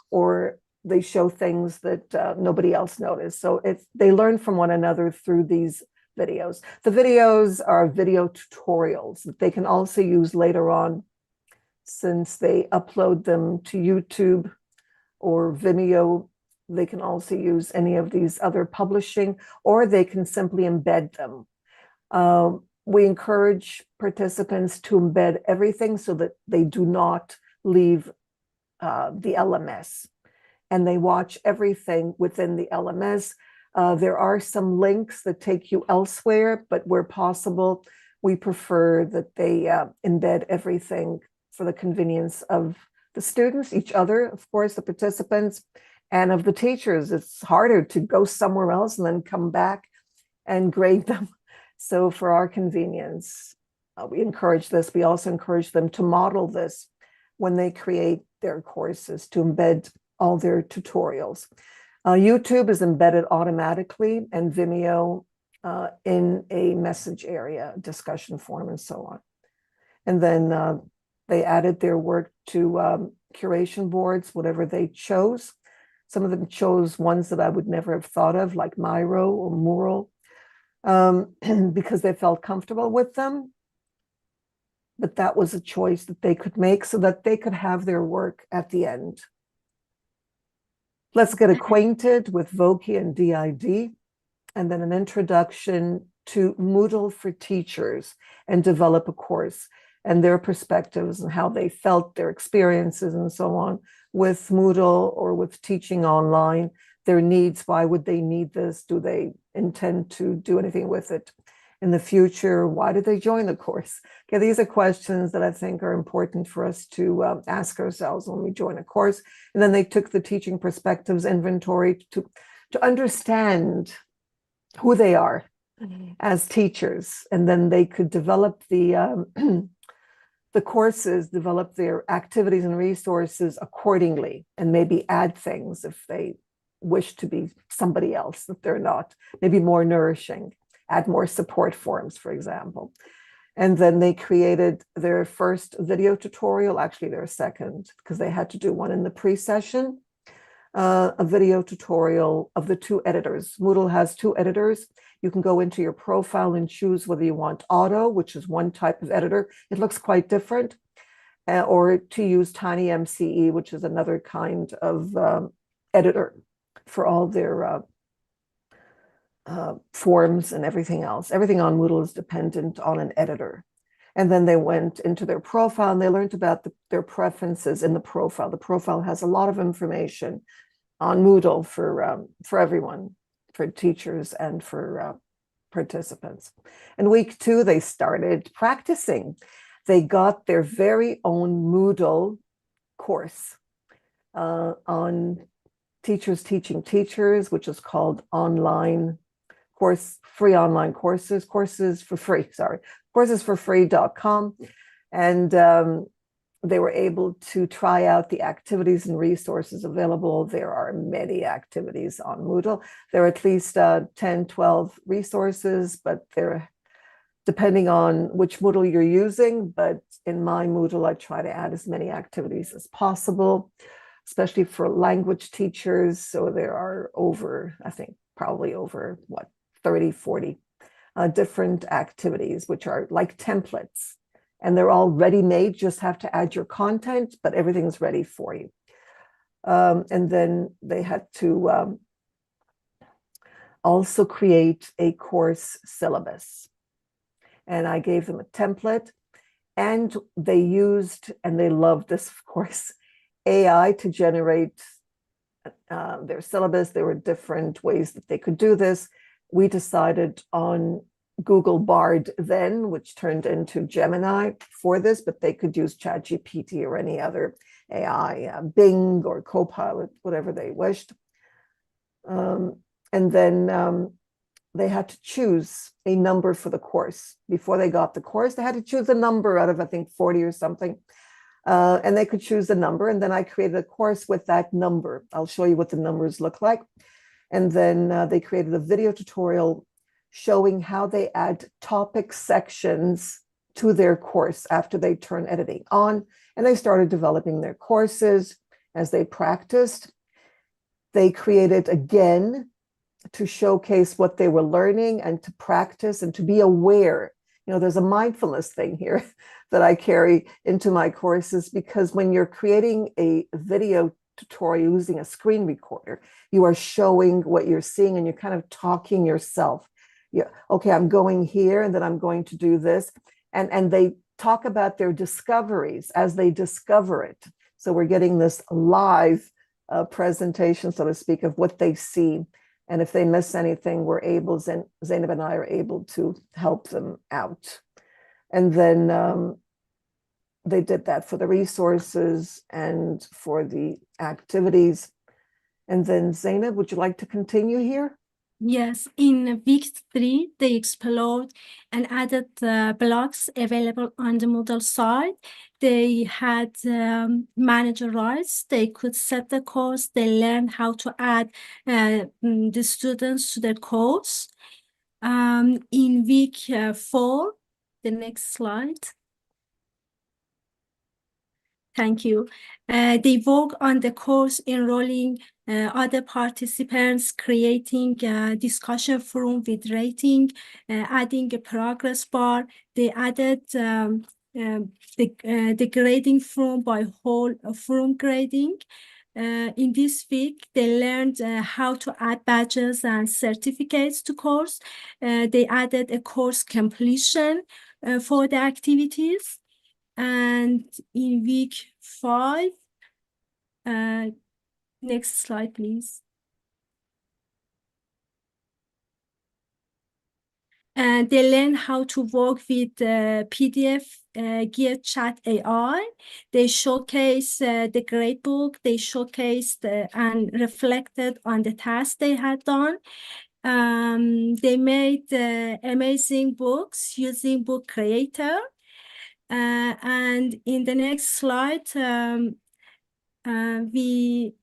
or they show things that nobody else noticed. So they learn from one another through these videos. The videos are video tutorials that they can also use later on, since they upload them to YouTube or Vimeo. They can also use any of these other publishing, or they can simply embed them. We encourage participants to embed everything so that they do not leave the LMS, and they watch everything within the LMS. There are some links that take you elsewhere, but where possible, we prefer that they embed everything for the convenience of the students, each other, of course, the participants, and of the teachers. It's harder to go somewhere else and then come back and grade them. So for our convenience, we encourage this. We also encourage them to model this when they create their courses, to embed all their tutorials. YouTube is embedded automatically, and Vimeo in a message area, discussion forum, and so on. And then they added their work to curation boards, whatever they chose. Some of them chose ones that I would never have thought of, like Miro or Mural, because they felt comfortable with them. But that was a choice that they could make so that they could have their work at the end. Let's get acquainted with Voki and DID, and then an introduction to Moodle for teachers, and develop a course and their perspectives and how they felt, their experiences and so on with Moodle or with teaching online, their needs. Why would they need this? Do they intend to do anything with it in the future? Why did they join the course? Okay, these are questions that I think are important for us to ask ourselves when we join a course. And then they took the teaching perspectives inventory to understand who they are as teachers, and then they could develop the courses, develop their activities and resources accordingly, and maybe add things if they wish to be somebody else that they're not, maybe more nourishing, add more support forms, for example. And then they created their first video tutorial, actually their second, because they had to do one in the pre-session, a video tutorial of the two editors. Moodle has two editors. You can go into your profile and choose whether you want auto, which is one type of editor. It looks quite different, or to use TinyMCE, which is another kind of editor for all their forms and everything else. Everything on Moodle is dependent on an editor. And then they went into their profile and they learned about their preferences in the profile. The profile has a lot of information on Moodle for everyone, for teachers and for participants. In week 2, they started practicing. They got their very own Moodle course on Teachers Teaching Teachers, which is called online course, free online courses for free, courses for free.com. And they were able to try out the activities and resources available. There are many activities on Moodle. There are at least 10, 12 resources, but they're depending on which Moodle you're using. But in my Moodle, I try to add as many activities as possible, especially for language teachers. So there are over, I think, probably over 30, 40 different activities, which are like templates. And they're all ready-made, just have to add your content, but everything's ready for you. And then they had to also create a course syllabus. And I gave them a template, and they used, and they loved this, of course, AI to generate their syllabus. There were different ways that they could do this. We decided on Google Bard then, which turned into Gemini for this, but they could use ChatGPT or any other AI, Bing or Copilot, whatever they wished. And then they had to choose a number for the course. Before they got the course, they had to choose a number out of, I think, 40 or something. And they could choose a number. And then I created a course with that number. I'll show you what the numbers look like. And then they created a video tutorial showing how they add topic sections to their course after they turn editing on. And they started developing their courses as they practiced. They created again to showcase what they were learning and to practice and to be aware. You know, there's a mindfulness thing here that I carry into my courses, because when you're creating a video tutorial using a screen recorder, you are showing what you're seeing and you're kind of talking yourself. Yeah, okay, I'm going here and then I'm going to do this. And they talk about their discoveries as they discover it. So we're getting this live presentation, so to speak, of what they see. And if they miss anything, we're able, Zainab and I are able to help them out. And then they did that for the resources and for the activities. And then Zainab, would you like to continue here? Yes, in week 3, they explored and added blocks available on the Moodle side. They had manager rights. They could set the course. They learned how to add the students to the course. In week 4, the next slide. Thank you. They work on the course, enrolling other participants, creating a discussion forum with rating, adding a progress bar. They added the grading forum by whole forum grading. In this week, they learned how to add badges and certificates to course. They added a course completion for the activities. And in week 5, next slide, please. And they learn how to work with PDF geared chat AI. They showcase the gradebook. They showcased and reflected on the tasks they had done. They made amazing books using Book Creator. And in the next slide, we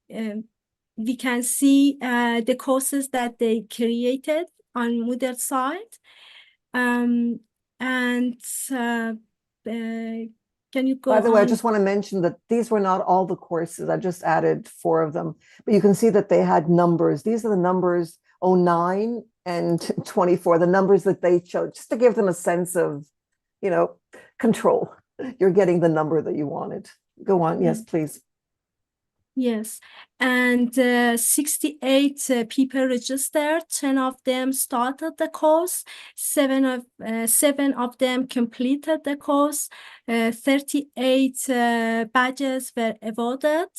can see the courses that they created on Moodle side. And can you go By the way, I on? just want to mention that these were not all the courses. I just added 4 of them, but you can see that they had numbers. These are the numbers 09 and 24, the numbers that they chose, just to give them a sense of, you know, control. You're getting the number that you wanted. Go on. Yes, please. Yes, and 68 people registered. 10 of them started the course. 7 of them completed the course. 38 badges were awarded.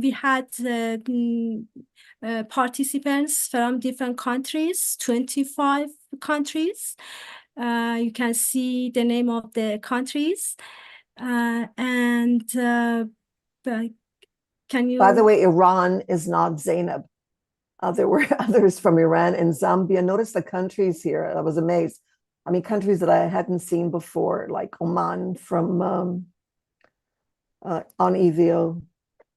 We had participants from different countries, 25 countries. You can see the name of the countries. Can you? By the way, Iran is not Zainab. There were others from Iran and Zambia. Notice the countries here. I was amazed. I mean, countries that I hadn't seen before, like Oman from on EVO.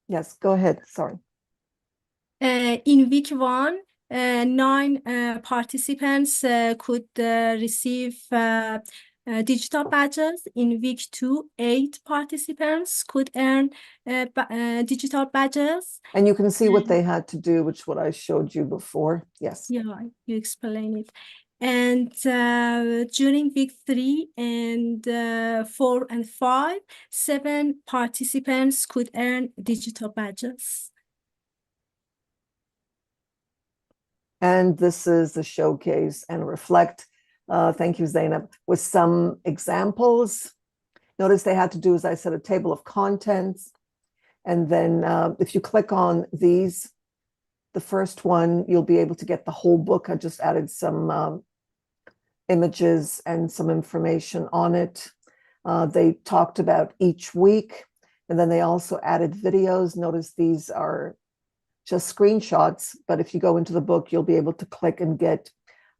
Yes, go ahead. Sorry. In week 1, 9 participants could receive digital badges. In week 2, 8 participants could earn digital badges. And you can see what they had to do, which what I showed you before. Yes. Yeah, you explain it. And during week 3 and 4 and 5, 7 participants could earn digital badges. And this is the showcase and reflect. Thank you, Zainab, with some examples. Notice they had to do, as I said, a table of contents. And then if you click on these, the first one, you'll be able to get the whole book. I just added some images and some information on it. They talked about each week, and then they also added videos. Notice these are just screenshots, but if you go into the book, you'll be able to click and get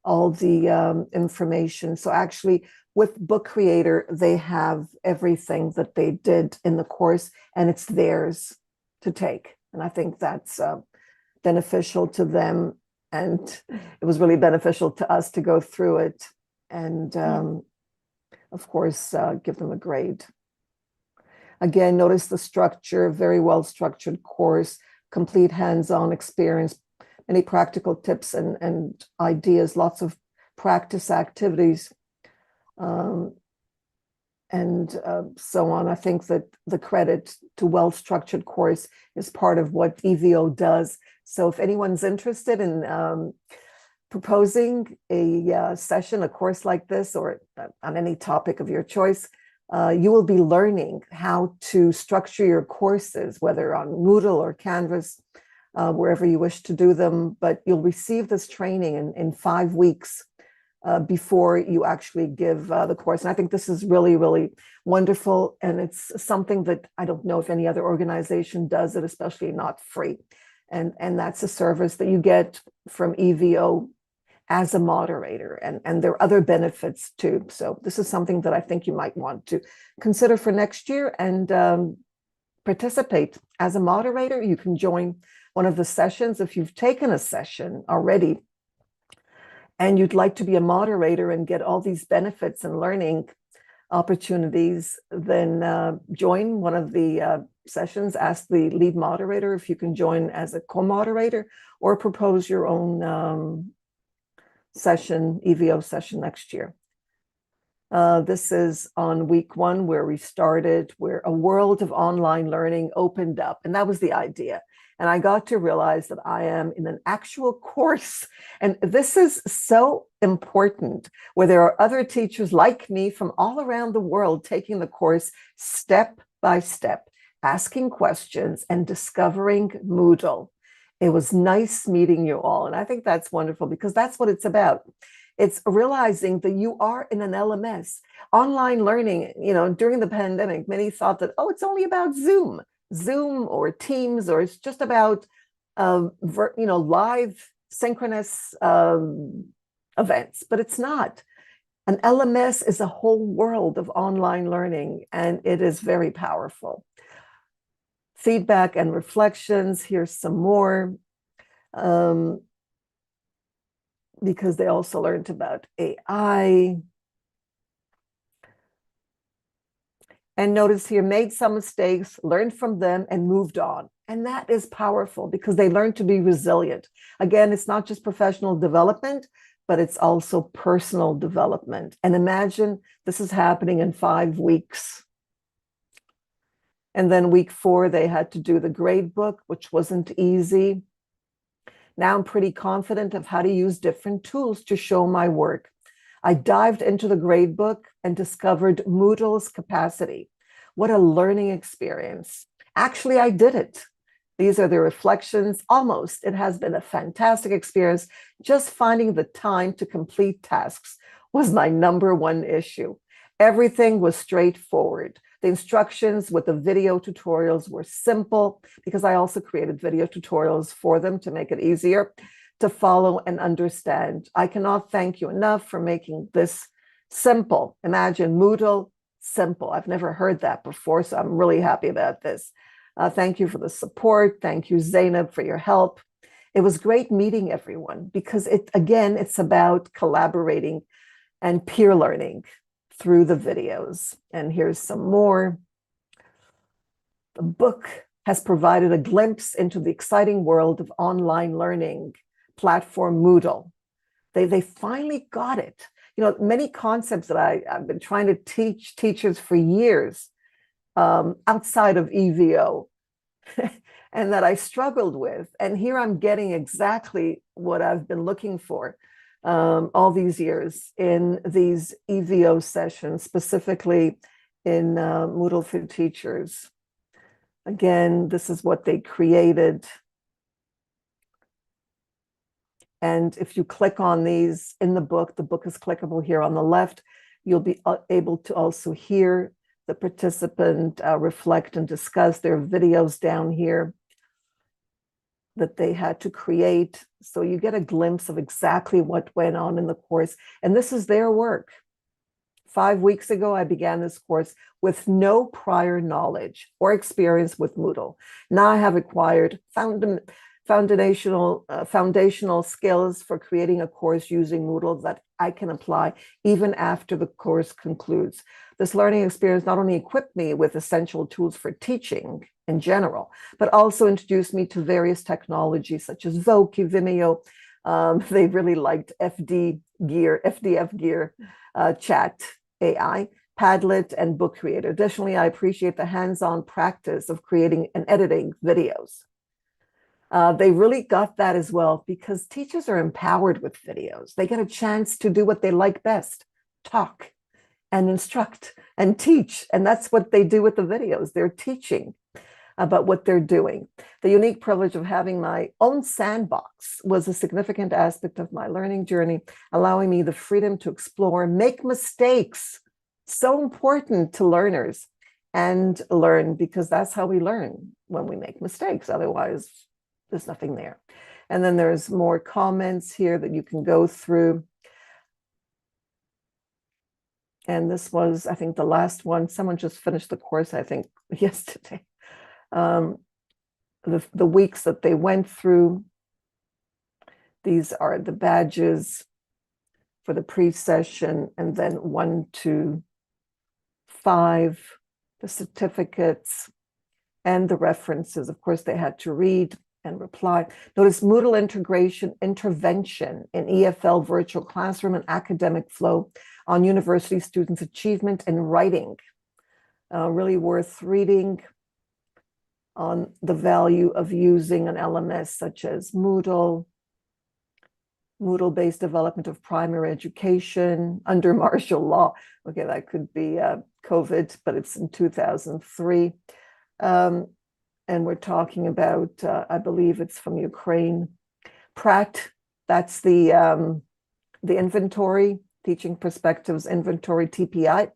all the information. So actually, with Book Creator, they have everything that they did in the course, and it's theirs to take. And I think that's beneficial to them, and it was really beneficial to us to go through it and, of course, give them a grade. Again, notice the structure, very well-structured course, complete hands-on experience, many practical tips and ideas, lots of practice activities, and so on. I think that the credit to well-structured course is part of what EVO does. So if anyone's interested in proposing a session, a course like this, or on any topic of your choice, you will be learning how to structure your courses, whether on Moodle or Canvas, wherever you wish to do them, but you'll receive this training in 5 weeks before you actually give the course. And I think this is really, really wonderful. And it's something that I don't know if any other organization does it, especially not free. And that's a service that you get from EVO as a moderator, and there are other benefits too. So this is something that I think you might want to consider for next year and participate. As a moderator, you can join one of the sessions. If you've taken a session already and you'd like to be a moderator and get all these benefits and learning opportunities, then join one of the sessions. Ask the lead moderator if you can join as a co-moderator, or propose your own session, EVO session next year. This is on week 1 where we started, where a world of online learning opened up. And that was the idea. And I got to realize that I am in an actual course. And this is so important, where there are other teachers like me from all around the world taking the course step by step, asking questions and discovering Moodle. It was nice meeting you all. And I think that's wonderful, because that's what it's about. It's realizing that you are in an LMS. Online learning, during the pandemic, many thought that, oh, it's only about Zoom or Teams, or it's just about, live synchronous events, but it's not. An LMS is a whole world of online learning, and it is very powerful. Feedback and reflections, here's some more, because they also learned about AI. And notice here, made some mistakes, learned from them, and moved on. And that is powerful, because they learned to be resilient. Again, it's not just professional development, but it's also personal development. And imagine this is happening in 5 weeks. And then week 4, they had to do the grade book, which wasn't easy. Now I'm pretty confident of how to use different tools to show my work. I dived into the grade book and discovered Moodle's capacity. What a learning experience. Actually, I did it. These are the reflections. Almost. It has been a fantastic experience. Just finding the time to complete tasks was my #1 issue. Everything was straightforward. The instructions with the video tutorials were simple, because I also created video tutorials for them to make it easier to follow and understand. I cannot thank you enough for making this Simple. Imagine Moodle, simple. I've never heard that before, so I'm really happy about this. Thank you for the support. Thank you, Zainab, for your help. It was great meeting everyone because it's about collaborating and peer learning through the videos. And here's some more. The book has provided a glimpse into the exciting world of online learning platform Moodle. They finally got it. You know, many concepts that I've been trying to teach teachers for years outside of EVO and that I struggled with. And here I'm getting exactly what I've been looking for all these years in these EVO sessions, specifically in Moodle for Teachers. Again, this is what they created. And if you click on these in the book is clickable here on the left. You'll be able to also hear the participant reflect and discuss their videos down here that they had to create. So you get a glimpse of exactly what went on in the course. And this is their work. 5 weeks ago, I began this course with no prior knowledge or experience with Moodle. Now I have acquired foundational skills for creating a course using Moodle that I can apply even after the course concludes. This learning experience not only equipped me with essential tools for teaching in general, but also introduced me to various technologies such as Voki, Vimeo. They really liked FDF Gear, Chat AI, Padlet, and Book Creator. Additionally, I appreciate the hands-on practice of creating and editing videos. They really got that as well because teachers are empowered with videos. They get a chance to do what they like best, talk and instruct and teach. And that's what they do with the videos. They're teaching about what they're doing. The unique privilege of having my own sandbox was a significant aspect of my learning journey, allowing me the freedom to explore, make mistakes. So important to learners and learn, because that's how we learn, when we make mistakes. Otherwise, there's nothing there. And then there's more comments here that you can go through. And this was, I think, the last one. Someone just finished the course, I think, yesterday. The weeks that they went through. These are the badges for the pre-session, and then 1 to 5, the certificates and the references. Of course, they had to read and reply. Notice Moodle integration intervention in EFL virtual classroom and academic flow on university students' achievement and writing. Really worth reading on the value of using an LMS such as Moodle, Moodle-based development of primary education under martial law. Okay, that could be COVID, but it's in 2003. And we're talking about, I believe it's from Ukraine. Pratt, that's the inventory, Teaching Perspectives Inventory TPI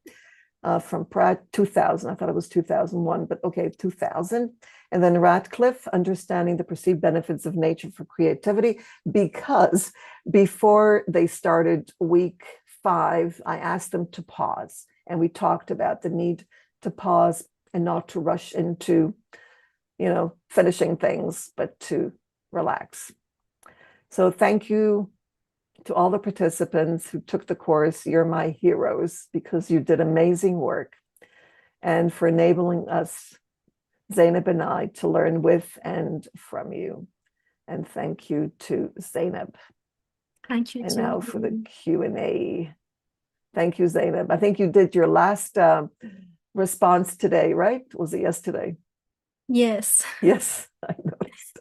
from Pratt, 2000. I thought it was 2001, but okay, 2000. And then Ratcliffe, Understanding the Perceived Benefits of Nature for Creativity, because before they started week 5, I asked them to pause. And we talked about the need to pause and not to rush into, finishing things, but to relax. So thank you to all the participants who took the course. You're my heroes because you did amazing work, and for enabling us, Zainab and I, to learn with and from you. And thank you to Zainab. Thank you. And now for the Q&A. Thank you, Zainab. I think you did your last response today, right? Was it yesterday? Yes. Yes, I noticed.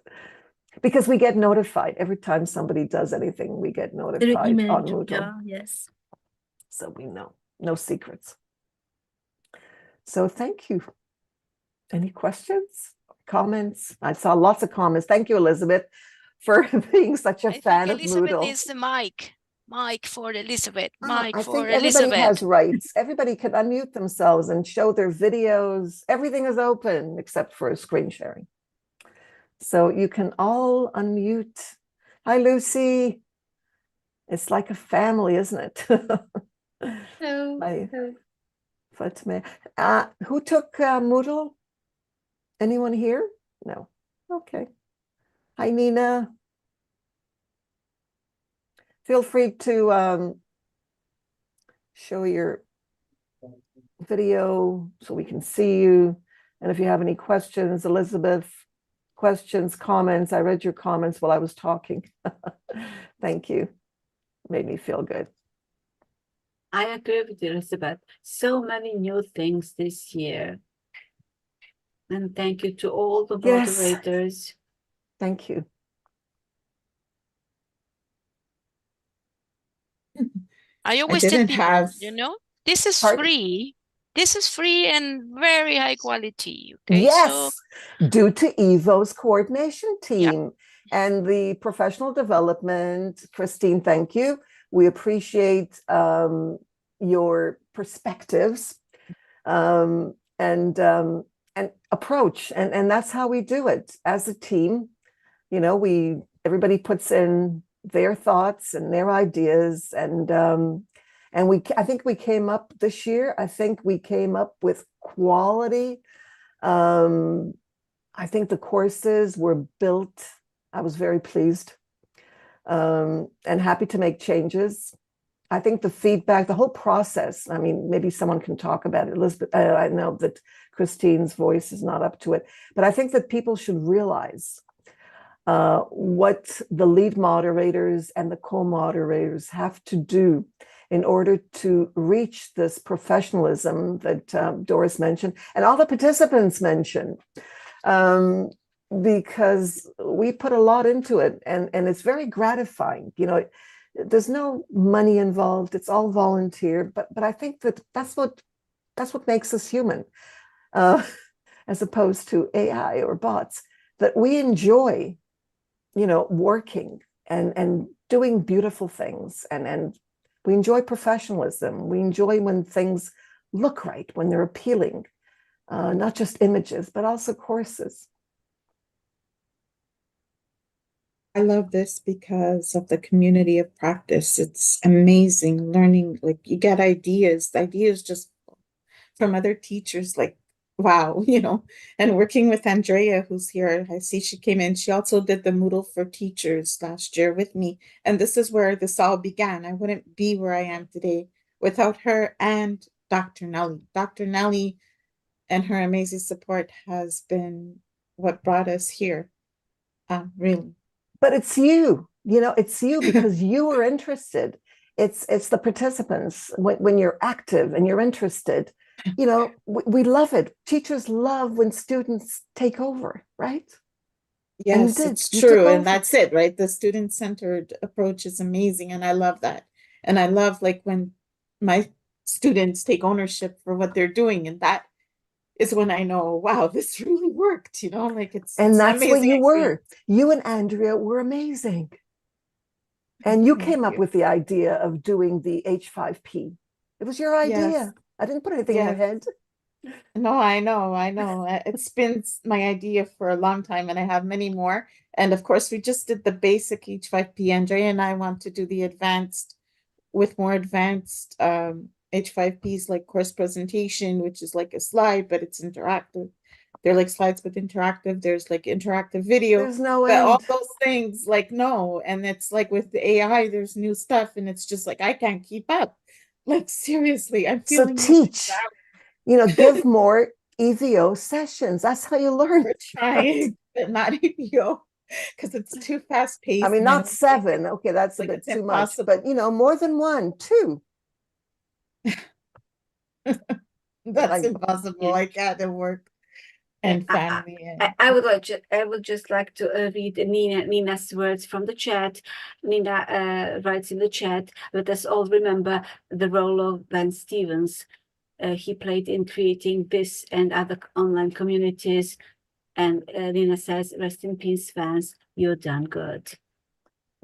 Because we get notified every time somebody does anything, we get notified on Moodle. Yeah, yes. So we know, no secrets. So thank you. Any questions, comments? I saw lots of comments. Thank you, Elizabeth, for being such a fan of Moodle. Elizabeth is the mic. Mic for Elizabeth. Mic I for think everybody Elizabeth. has rights. Everybody can unmute themselves and show their videos. Everything is open except for screen sharing. So you can all unmute. Hi, Lucy. It's like a family, isn't it? No, Hi, no. Fatma. Who took Moodle? Anyone here? No. Okay. Hi, Nina. Feel free to show your video so we can see you. And if you have any questions, Elizabeth, questions, comments, I read your comments while I was talking. Thank you. Made me feel good. I agree with you, Elizabeth. So many new things this year. And thank you to all the Yes. moderators. Thank you. I always tell didn't people, have- you know, this is Pardon? free. This is free and very high quality. Okay, Yes, so due to EVO's coordination Yeah. team and the professional development. Christine, thank you. We appreciate your perspectives and approach, and that's how we do it as a team. You know, everybody puts in their thoughts and their ideas, and I think we came up this year. I think we came up with quality. I think the courses were built. I was very pleased and happy to make changes. I think the feedback, the whole process, I mean, maybe someone can talk about it. Elizabeth, I know that Christine's voice is not up to it, but I think that people should realize what the lead moderators and the co-moderators have to do in order to reach this professionalism that Doris mentioned and all the participants mentioned, because we put a lot into it, and it's very gratifying. You know, there's no money involved; it's all volunteer. But I think that's what makes us human, as opposed to AI or bots. That we enjoy, you know, working and doing beautiful things, and we enjoy professionalism. We enjoy when things look right, when they're appealing, not just images, but also courses. I love this because of the community of practice. It's amazing learning, like you get ideas just from other teachers, like, wow, you know, and working with Andrea, who's here. I see she came in. She also did the Moodle for Teachers last year with me. And this is where this all began. I wouldn't be where I am today without her and Dr. Nelly. Dr. Nelly and her amazing support has been what brought us here. Really. But it's you know, it's you because you were interested. It's the participants when you're active and you're interested. You know, we love it. Teachers love when students take over, right? Yes, And it's you took true. And over. that's it, right? The student-centered approach is amazing. And I love that. And I love like when my students take ownership for what they're doing. And that is when I know, wow, this really worked, you know, like it's And an that's what amazing you experience. were. You and Andrea were amazing. And you Thank came up you. with the idea of doing the H5P. It was your idea. Yes. I didn't put anything in your Yes. head. No, I know. It's been my idea for a long time, and I have many more. And of course, we just did the basic H5P. Andrea and I want to do the advanced with more advanced H5Ps, like course presentation, which is like a slide, but it's interactive. They're like slides, but interactive. There's like interactive video. There's no But all end. those things, like, no. And it's like with the AI, there's new stuff, and it's just like, I can't keep up. Like, seriously, I'm So feeling teach, you know, give more EVO sessions. That's how you learn. we're trying, but not EVO, because it's too fast paced. I mean, and I not don't think 7. Okay, that's a like bit it's too much. impossible. But, you know, more than 1, 2. That's Like, impossible. I can't work and family and I would just like to read Nina's words from the chat. Nina writes in the chat, let us all remember the role of Ben Stevens. He played in creating this and other online communities. And Nina says, rest in peace, fans. You're done good.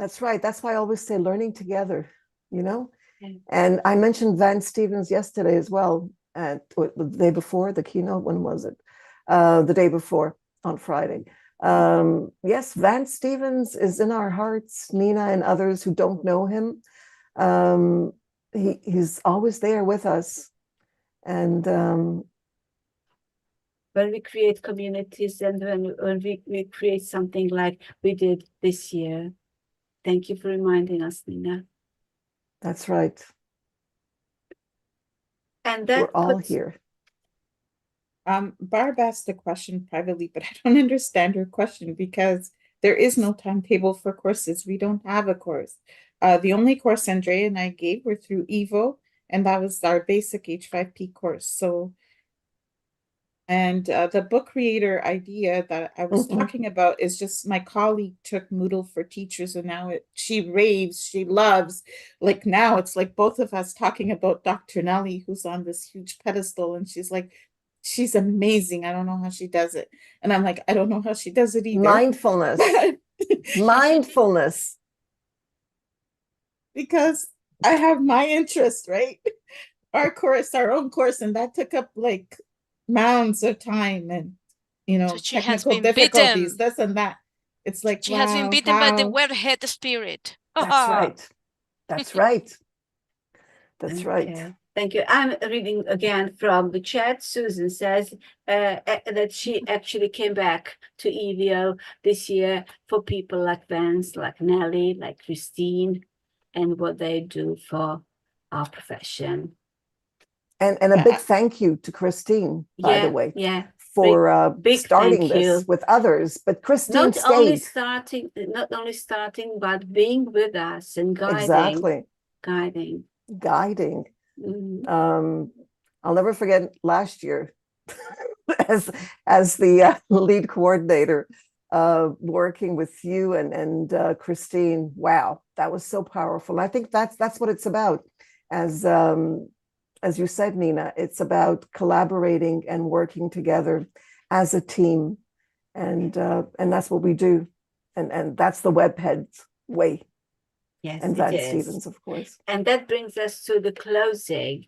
that's right. That's why I always say learning together, you know? Yeah. And I mentioned Van Stevens yesterday as well, the day before the keynote. When was it? The day before, on Friday. Yes, Van Stevens is in our hearts, Nina and others who don't know him. he's always there with us. And when we create communities and when we create something like we did this year. Thank you for reminding us, Nina. that's right. And that We're all puts, here. Barb asked a question privately, but I don't understand her question because there is no timetable for courses. We don't have a course. The only course Andrea and I gave were through EVO, and that was our basic H5P course. So, and the book creator idea that I was talking about is just my colleague took Moodle for Teachers, and now she raves, she loves. Like now, it's like both of us talking about Dr. Nelly, who's on this huge pedestal, and she's like, she's amazing. I don't know how she does it. And I'm like, I don't know how she does it either. Mindfulness. Mindfulness. Because I have my interest, right? Our course, our own course, and that took up like mounds of time and, you know, So she has technical been difficulties, bitten. this and that. It's like, She has been wow, bitten by the how? word-head spirit. That's right. That's right. That's right. okay. Thank you. I'm reading again from the chat. Susan says that she actually came back to EVO this year for people like Vance, like Nelly, like Christine, and what they do for our profession. And a big thank you to Christine, by the way, for big starting thank this you. with others. But Christine Not only stayed. starting, but being with us and guiding. Exactly. Guiding. I'll never forget last year as the lead coordinator, working with you and Christine. Wow, that was so powerful. And I think that's what it's about. As you said, Nina, it's about collaborating and working together as a team, and that's what we do, and that's the Webheads way. Yes, and it Van is. Stevens, of course. And that brings us to the closing.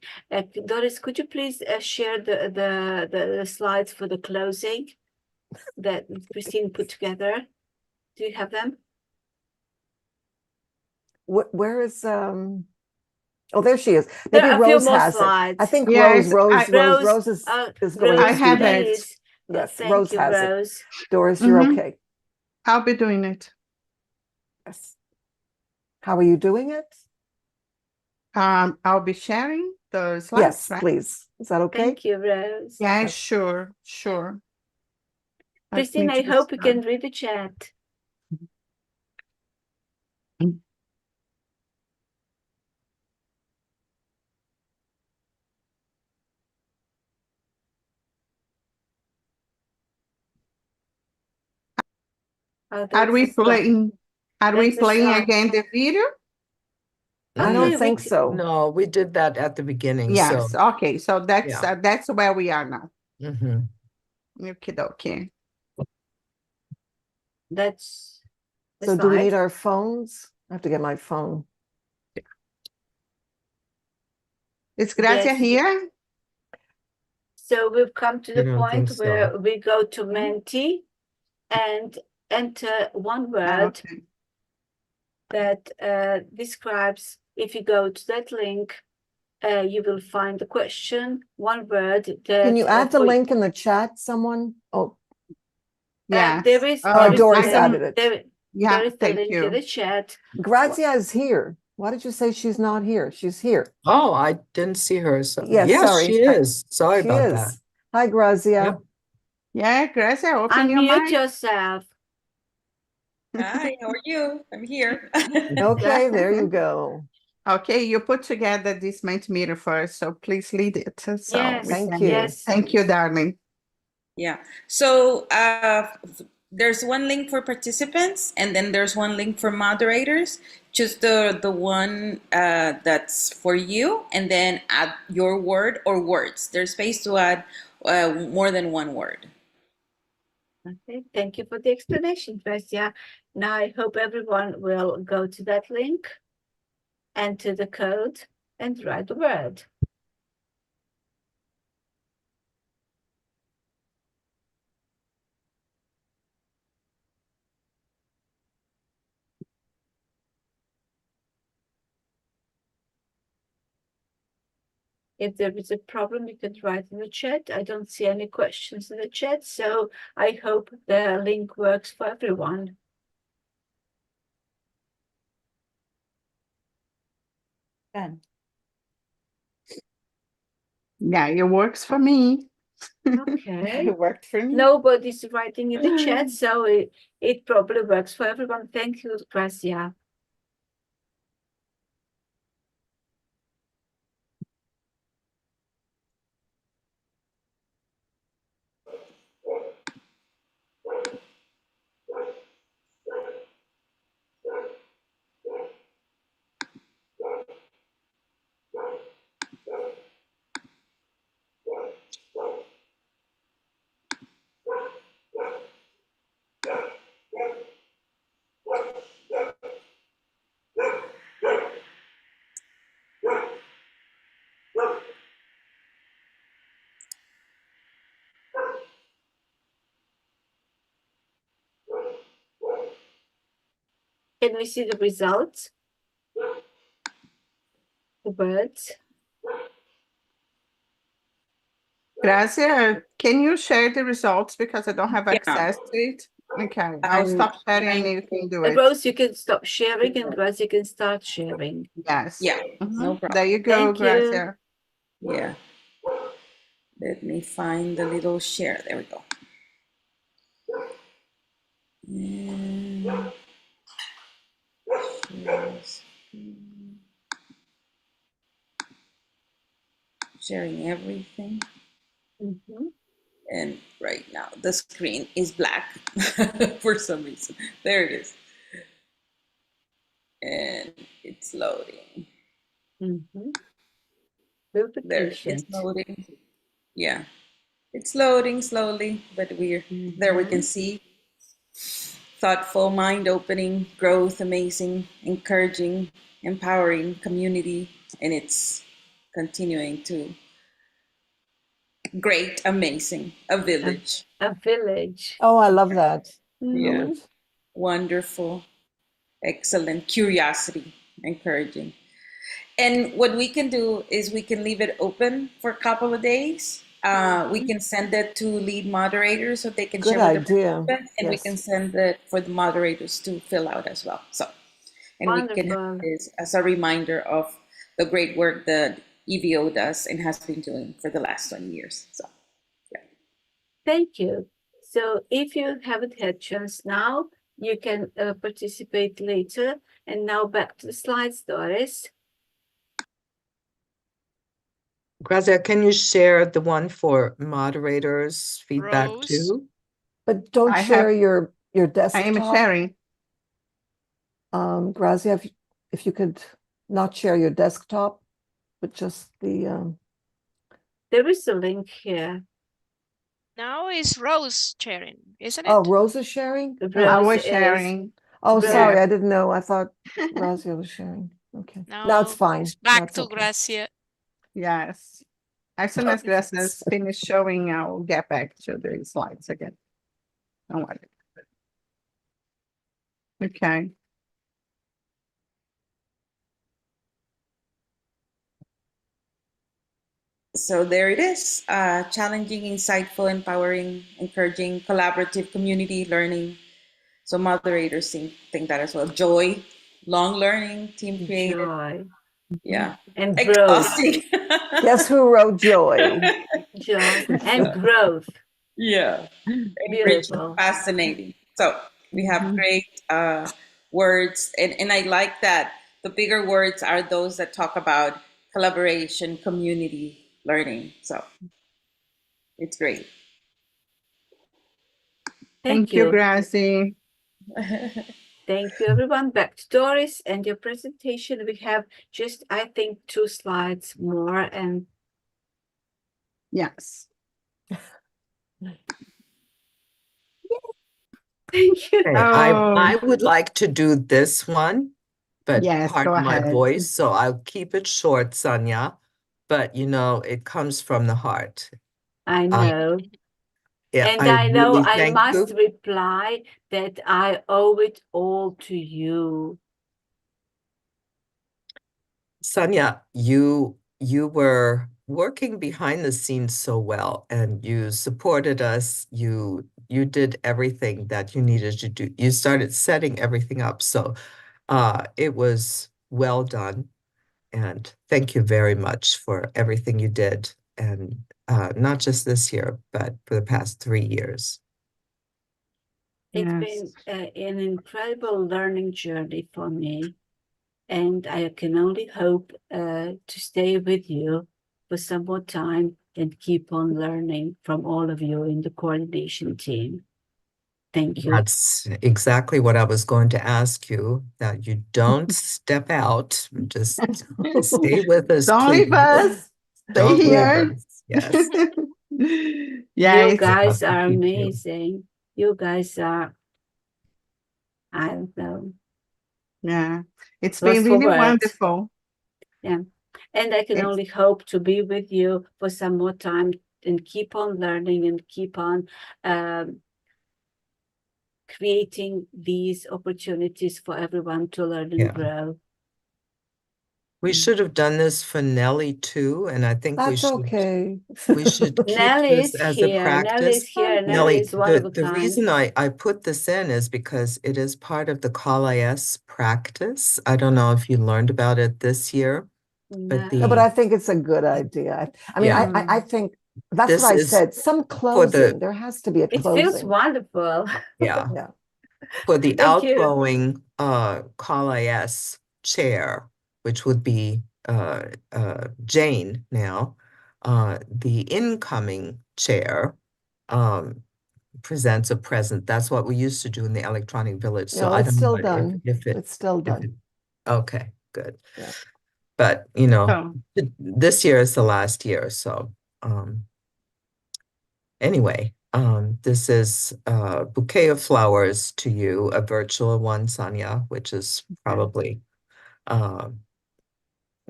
Doris, could you please share the slides for the closing that Christine put together? Do you have them? Where is oh, there she is. There Maybe are a few Rose more has slides. it. I think Yes, Rose is going Rose, to speak. please. Yes, Thank Rose you, has Rose. it. Doris, you're okay. I'll be doing it. Yes. How are you doing it? I'll be sharing the slides, Yes, right? please. Is that okay? Thank you, Rose. Yeah, sure. Let Christine, me I just, hope you can read the chat. Are we playing again the video? I don't think so. No, we did that at the beginning. Yes. So Okay. So that's where we are now. Okay. That's so. Do we need our phones? I have to get my phone. Is Grazia here? So we've come to the point where we go to Menti and enter one word that describes, if you go to that link, you will find the question, one word. Can you add the link in the chat, someone? Oh, yeah. There is Doris added it. There is the link in the chat. Grazia is here. Why did you say she's not here? She's here. Oh, I didn't see her. So yes, sorry. She is. Sorry about that. Hi, Grazia. Yep. Yeah, Grazia, open your Unmute mic. yourself. Hi, how are you? I'm here. Okay, there you go. Okay, you put together this Mentimeter first, so please lead it. So yes, thank you. Yes. Thank you, darling. Yeah. So there's one link for participants, and then there's one link for moderators. Choose the one that's for you, and then add your word or words. There's space to add more than one word. Okay, thank you for the explanation, Gracia. Now I hope everyone will go to that link, enter the code, and write the word. If there is a problem, you can write in the chat. I don't see any questions in the chat, so I hope the link works for everyone. Done. Yeah, it works for me. Okay. It worked for me. Nobody's writing in the chat, so it probably works for everyone. Thank you, Gracia. Can we see the results? The words. Gracia, can you share the results because I don't have Yeah. access to it? Okay, I'll stop sharing and you can do it. Rose, you can stop sharing, and Gracia can start sharing. Yes. Yeah, Mhm. no problem. There you go, Thank you. Gracia. Yeah. Let me find the little share. There we go. And share screen. Sharing everything. And right now the screen is black for some reason. There it is. And it's loading. There it is loading. Yeah. It's loading slowly, but we're there. We can see thoughtful, mind-opening, growth, amazing, encouraging, empowering community, and it's continuing to great, amazing, a village. A village. Oh, I love that. Yeah. Village. Wonderful, excellent, curiosity, encouraging. And what we can do is we can leave it open for a couple of days. We can send it to lead moderators so they can Good share with the idea. participants, and we Yes. can send it for the moderators to fill out as well. So, and we can have this as a reminder of the great work that EVO does and has been doing for the last 20 years. So, yeah. Thank you. So if you haven't had chance now, you can participate later. And now back to the slides, Doris. Grazia, can you share the one for moderators feedback Rose. too? But don't I share have- your I desktop. am sharing. Grazia, if you could not share your desktop, but just the There is a link here. Now is Rose sharing, isn't it? oh, Rose is sharing? I Rose was is- sharing. Oh, Rose. sorry, I didn't know. I thought Grazia was sharing. Okay. Now it's fine. It's Now back it's to okay. Gracia. Yes. As soon as Gracia's finished showing, I'll get back to the slides again. Don't worry. Okay. So there it is. Challenging, insightful, empowering, encouraging, collaborative community learning. So moderators think that as well. Joy, long learning, team created. Joy. Yeah. And Exhausting. Guess who wrote Joy? Joy and growth. Yeah. Enriching, Beautiful. fascinating. So we have great words. And I like that the bigger words are those that talk about collaboration, community, learning. So it's great. Thank you, you. Gracie. Thank you, everyone. Back to Doris and your presentation. We have just, I think, 2 slides more. And Yes. thank you. Okay, I would like to do this one, but Yes, go pardon my ahead. voice, so I'll keep it short, Sonia. But you know, it comes from the heart. I know. Yeah, And I know really I thank must you. reply that I owe it all to you. Sonia, you were working behind the scenes so well, and you supported us. You did everything that you needed to do. You started setting everything up. So it was well done. And thank you very much for everything you did. And not just this year, but for the past 3 years. It's Yes. been an incredible learning journey for me, and I can only hope to stay with you for some more time and keep on learning from all of you in the coordination team. Thank you. That's exactly what I was going to ask you, that you don't step out, just stay with us, Don't leave please. us. Stay Don't leave here. us. Yes. Yeah, You it's guys are Thank you. amazing. You guys are, I don't know, yeah. It's lost been for really words. wonderful. Yeah. And I can It's- only hope to be with you for some more time and keep on learning and keep on creating these opportunities for everyone to learn and Yeah. grow. We should have done this for Nellie too, and I think That's okay. we should keep Nelly this is as a here. Nelly practice. is here. Nelly Nellie, is one of a the kind. reason I put this in is because it is part of the Call IS practice. I don't know if you learned about it this year, but No, but I the think it's a good idea. I mean, Yeah. I think that's This what I is said. Some for the closing. There has to be a It feels closing. wonderful. yeah. Yeah. For the Thank you. outgoing Call IS chair, which would be Jane now, the incoming chair presents a present. That's what we used to do in the electronic village. So No, I it's don't still know done. if it, It's still if done. it, okay, good. Yeah. But you know, Oh. this year is the last year. So anyway, this is a bouquet of flowers to you, a virtual one, Sonia, which is probably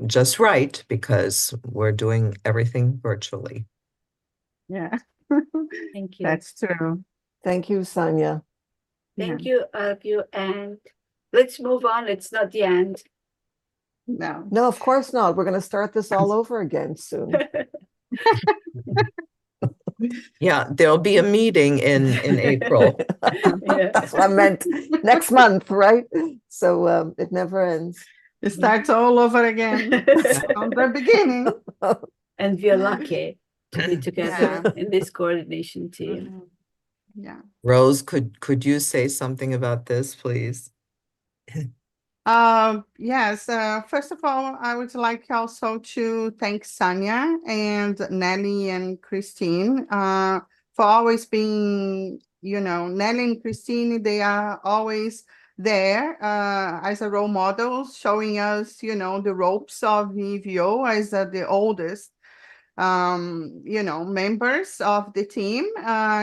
just right because we're doing everything virtually. Yeah. Thank you. That's true. Thank you, Sonia. Thank you, all of you. And let's move on. It's not the end. No. No, of course not. We're going to start this all over again soon. Yeah, there'll be a meeting in April. Yeah. That's what I meant. Next month, right? So it never ends. It starts all over again from the beginning. And we're lucky to be together in this coordination team. Yeah. Rose, could you say something about this, please? Yes, first of all, I would like also to thank Sonia and Nelly and Christine for always being, Nelly and Christine, they are always there as a role model, showing us, the ropes of EVO as the oldest members of the team.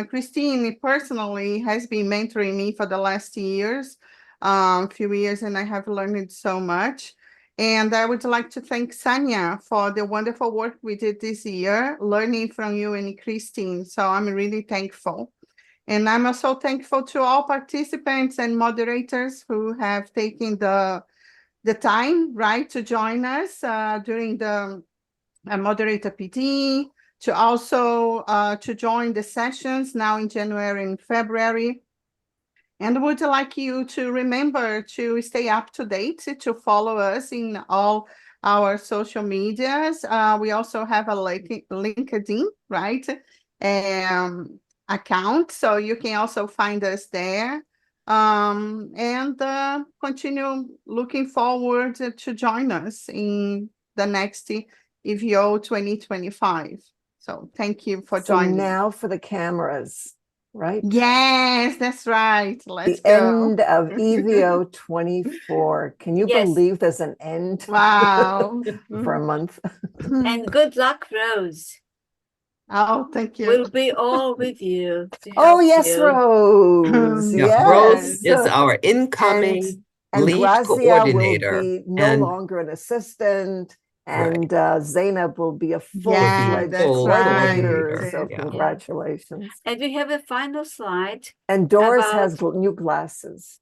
Christine personally has been mentoring me for the last few years, and I have learned so much. And I would like to thank Sanya for the wonderful work we did this year, learning from you and Christine. So I'm really thankful. And I'm also thankful to all participants and moderators who have taken the time, right, to join us during the moderator PD, to also to join the sessions now in January and February. And would like you to remember to stay up to date, to follow us in all our social medias. We also have a LinkedIn, right, account, so you can also find us there. And continue looking forward to join us in the next EVO 2025. So thank you for So joining. now for the cameras, right? Yes, that's right. Let's The go. end of EVO 24. Can you Yes. believe there's an end? Wow. For a month. And good luck, Rose. Oh, thank you. We'll be all with you to Oh, help yes, you. Rose. Yeah, Yes. Rose is our incoming And lead Grazia will coordinator. be no and longer an assistant. Right. And Zainab will be a Yeah, full-fledged that's coordinator. right. So Yeah. congratulations. And we have a final slide. And Doris About- has new glasses.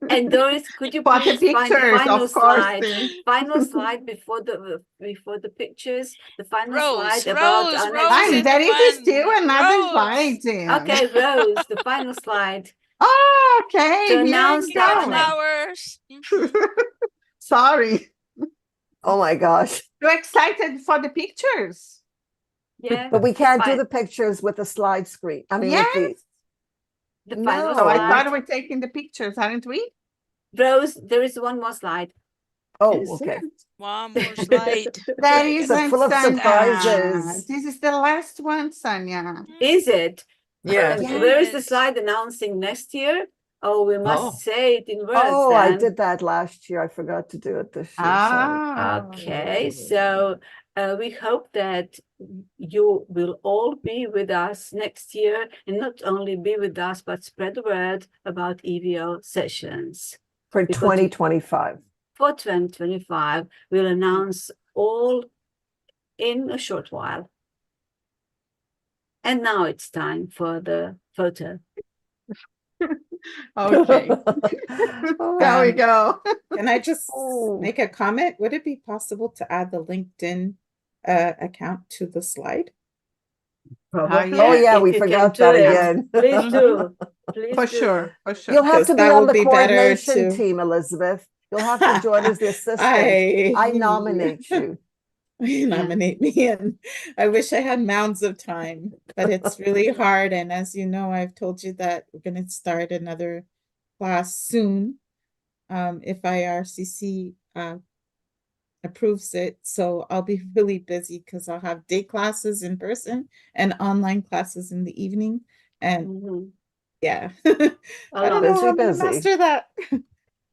And Doris, could you For the please find the pictures, final of course. slide? Final slide before the pictures. The final Rose, slide about Rose, our Rose next. is There the is still one. another Rose. slide. Okay, Rose, the final slide. Oh, okay. To Here announce we Give her that go. flowers. Sorry. Oh my gosh. Too excited for the pictures. Yeah, But we can't do fine. the pictures with the slide screen. I mean, Yes. with The final No. Oh, I slide. thought we're taking the pictures, aren't we? Rose, there is one more slide. Oh, Is okay. it? One more slide. That I isn't got full of Sonia. surprises. This is the last one, Sonia. Is it? Yes. Where is the Yes. slide announcing next year? Oh, we must Oh. say it in words Oh, I then. did that last year. I forgot to do it this year. Sorry. Ah. Okay, so we hope that you will all be with us next year, and not only be with us, but spread the word about EVO sessions. For Because 2025. For 2025, we'll announce all in a short while. And now it's time for the photo. Okay. There we go. Can I just Oh. make a comment? Would it be possible to add the LinkedIn account to the slide? Probably. Oh yeah, if we you can forgot do that it. again. Please do. Please For do. sure, for sure. You'll have Because to be that on will the be better coordination to- team, Elizabeth. You'll have to join as the assistant. I nominate you. You nominate me, and I wish I had mounds of time, but it's really hard. And as you know, I've told you that we're going to start another class soon, if IRCC approves it. So I'll be really busy because I'll have day classes in person and online classes in the evening. And Mhm. yeah, A I don't lot. know how I'm Busy, going to busy. master that.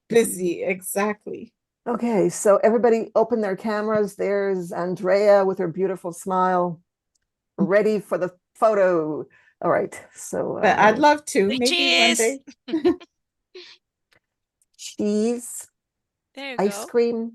Busy, exactly. Okay, so everybody open their cameras. There's Andrea with her beautiful smile, ready for the photo. All right, so But I'd love to, Say maybe one cheese. day. cheese, There you ice go. cream.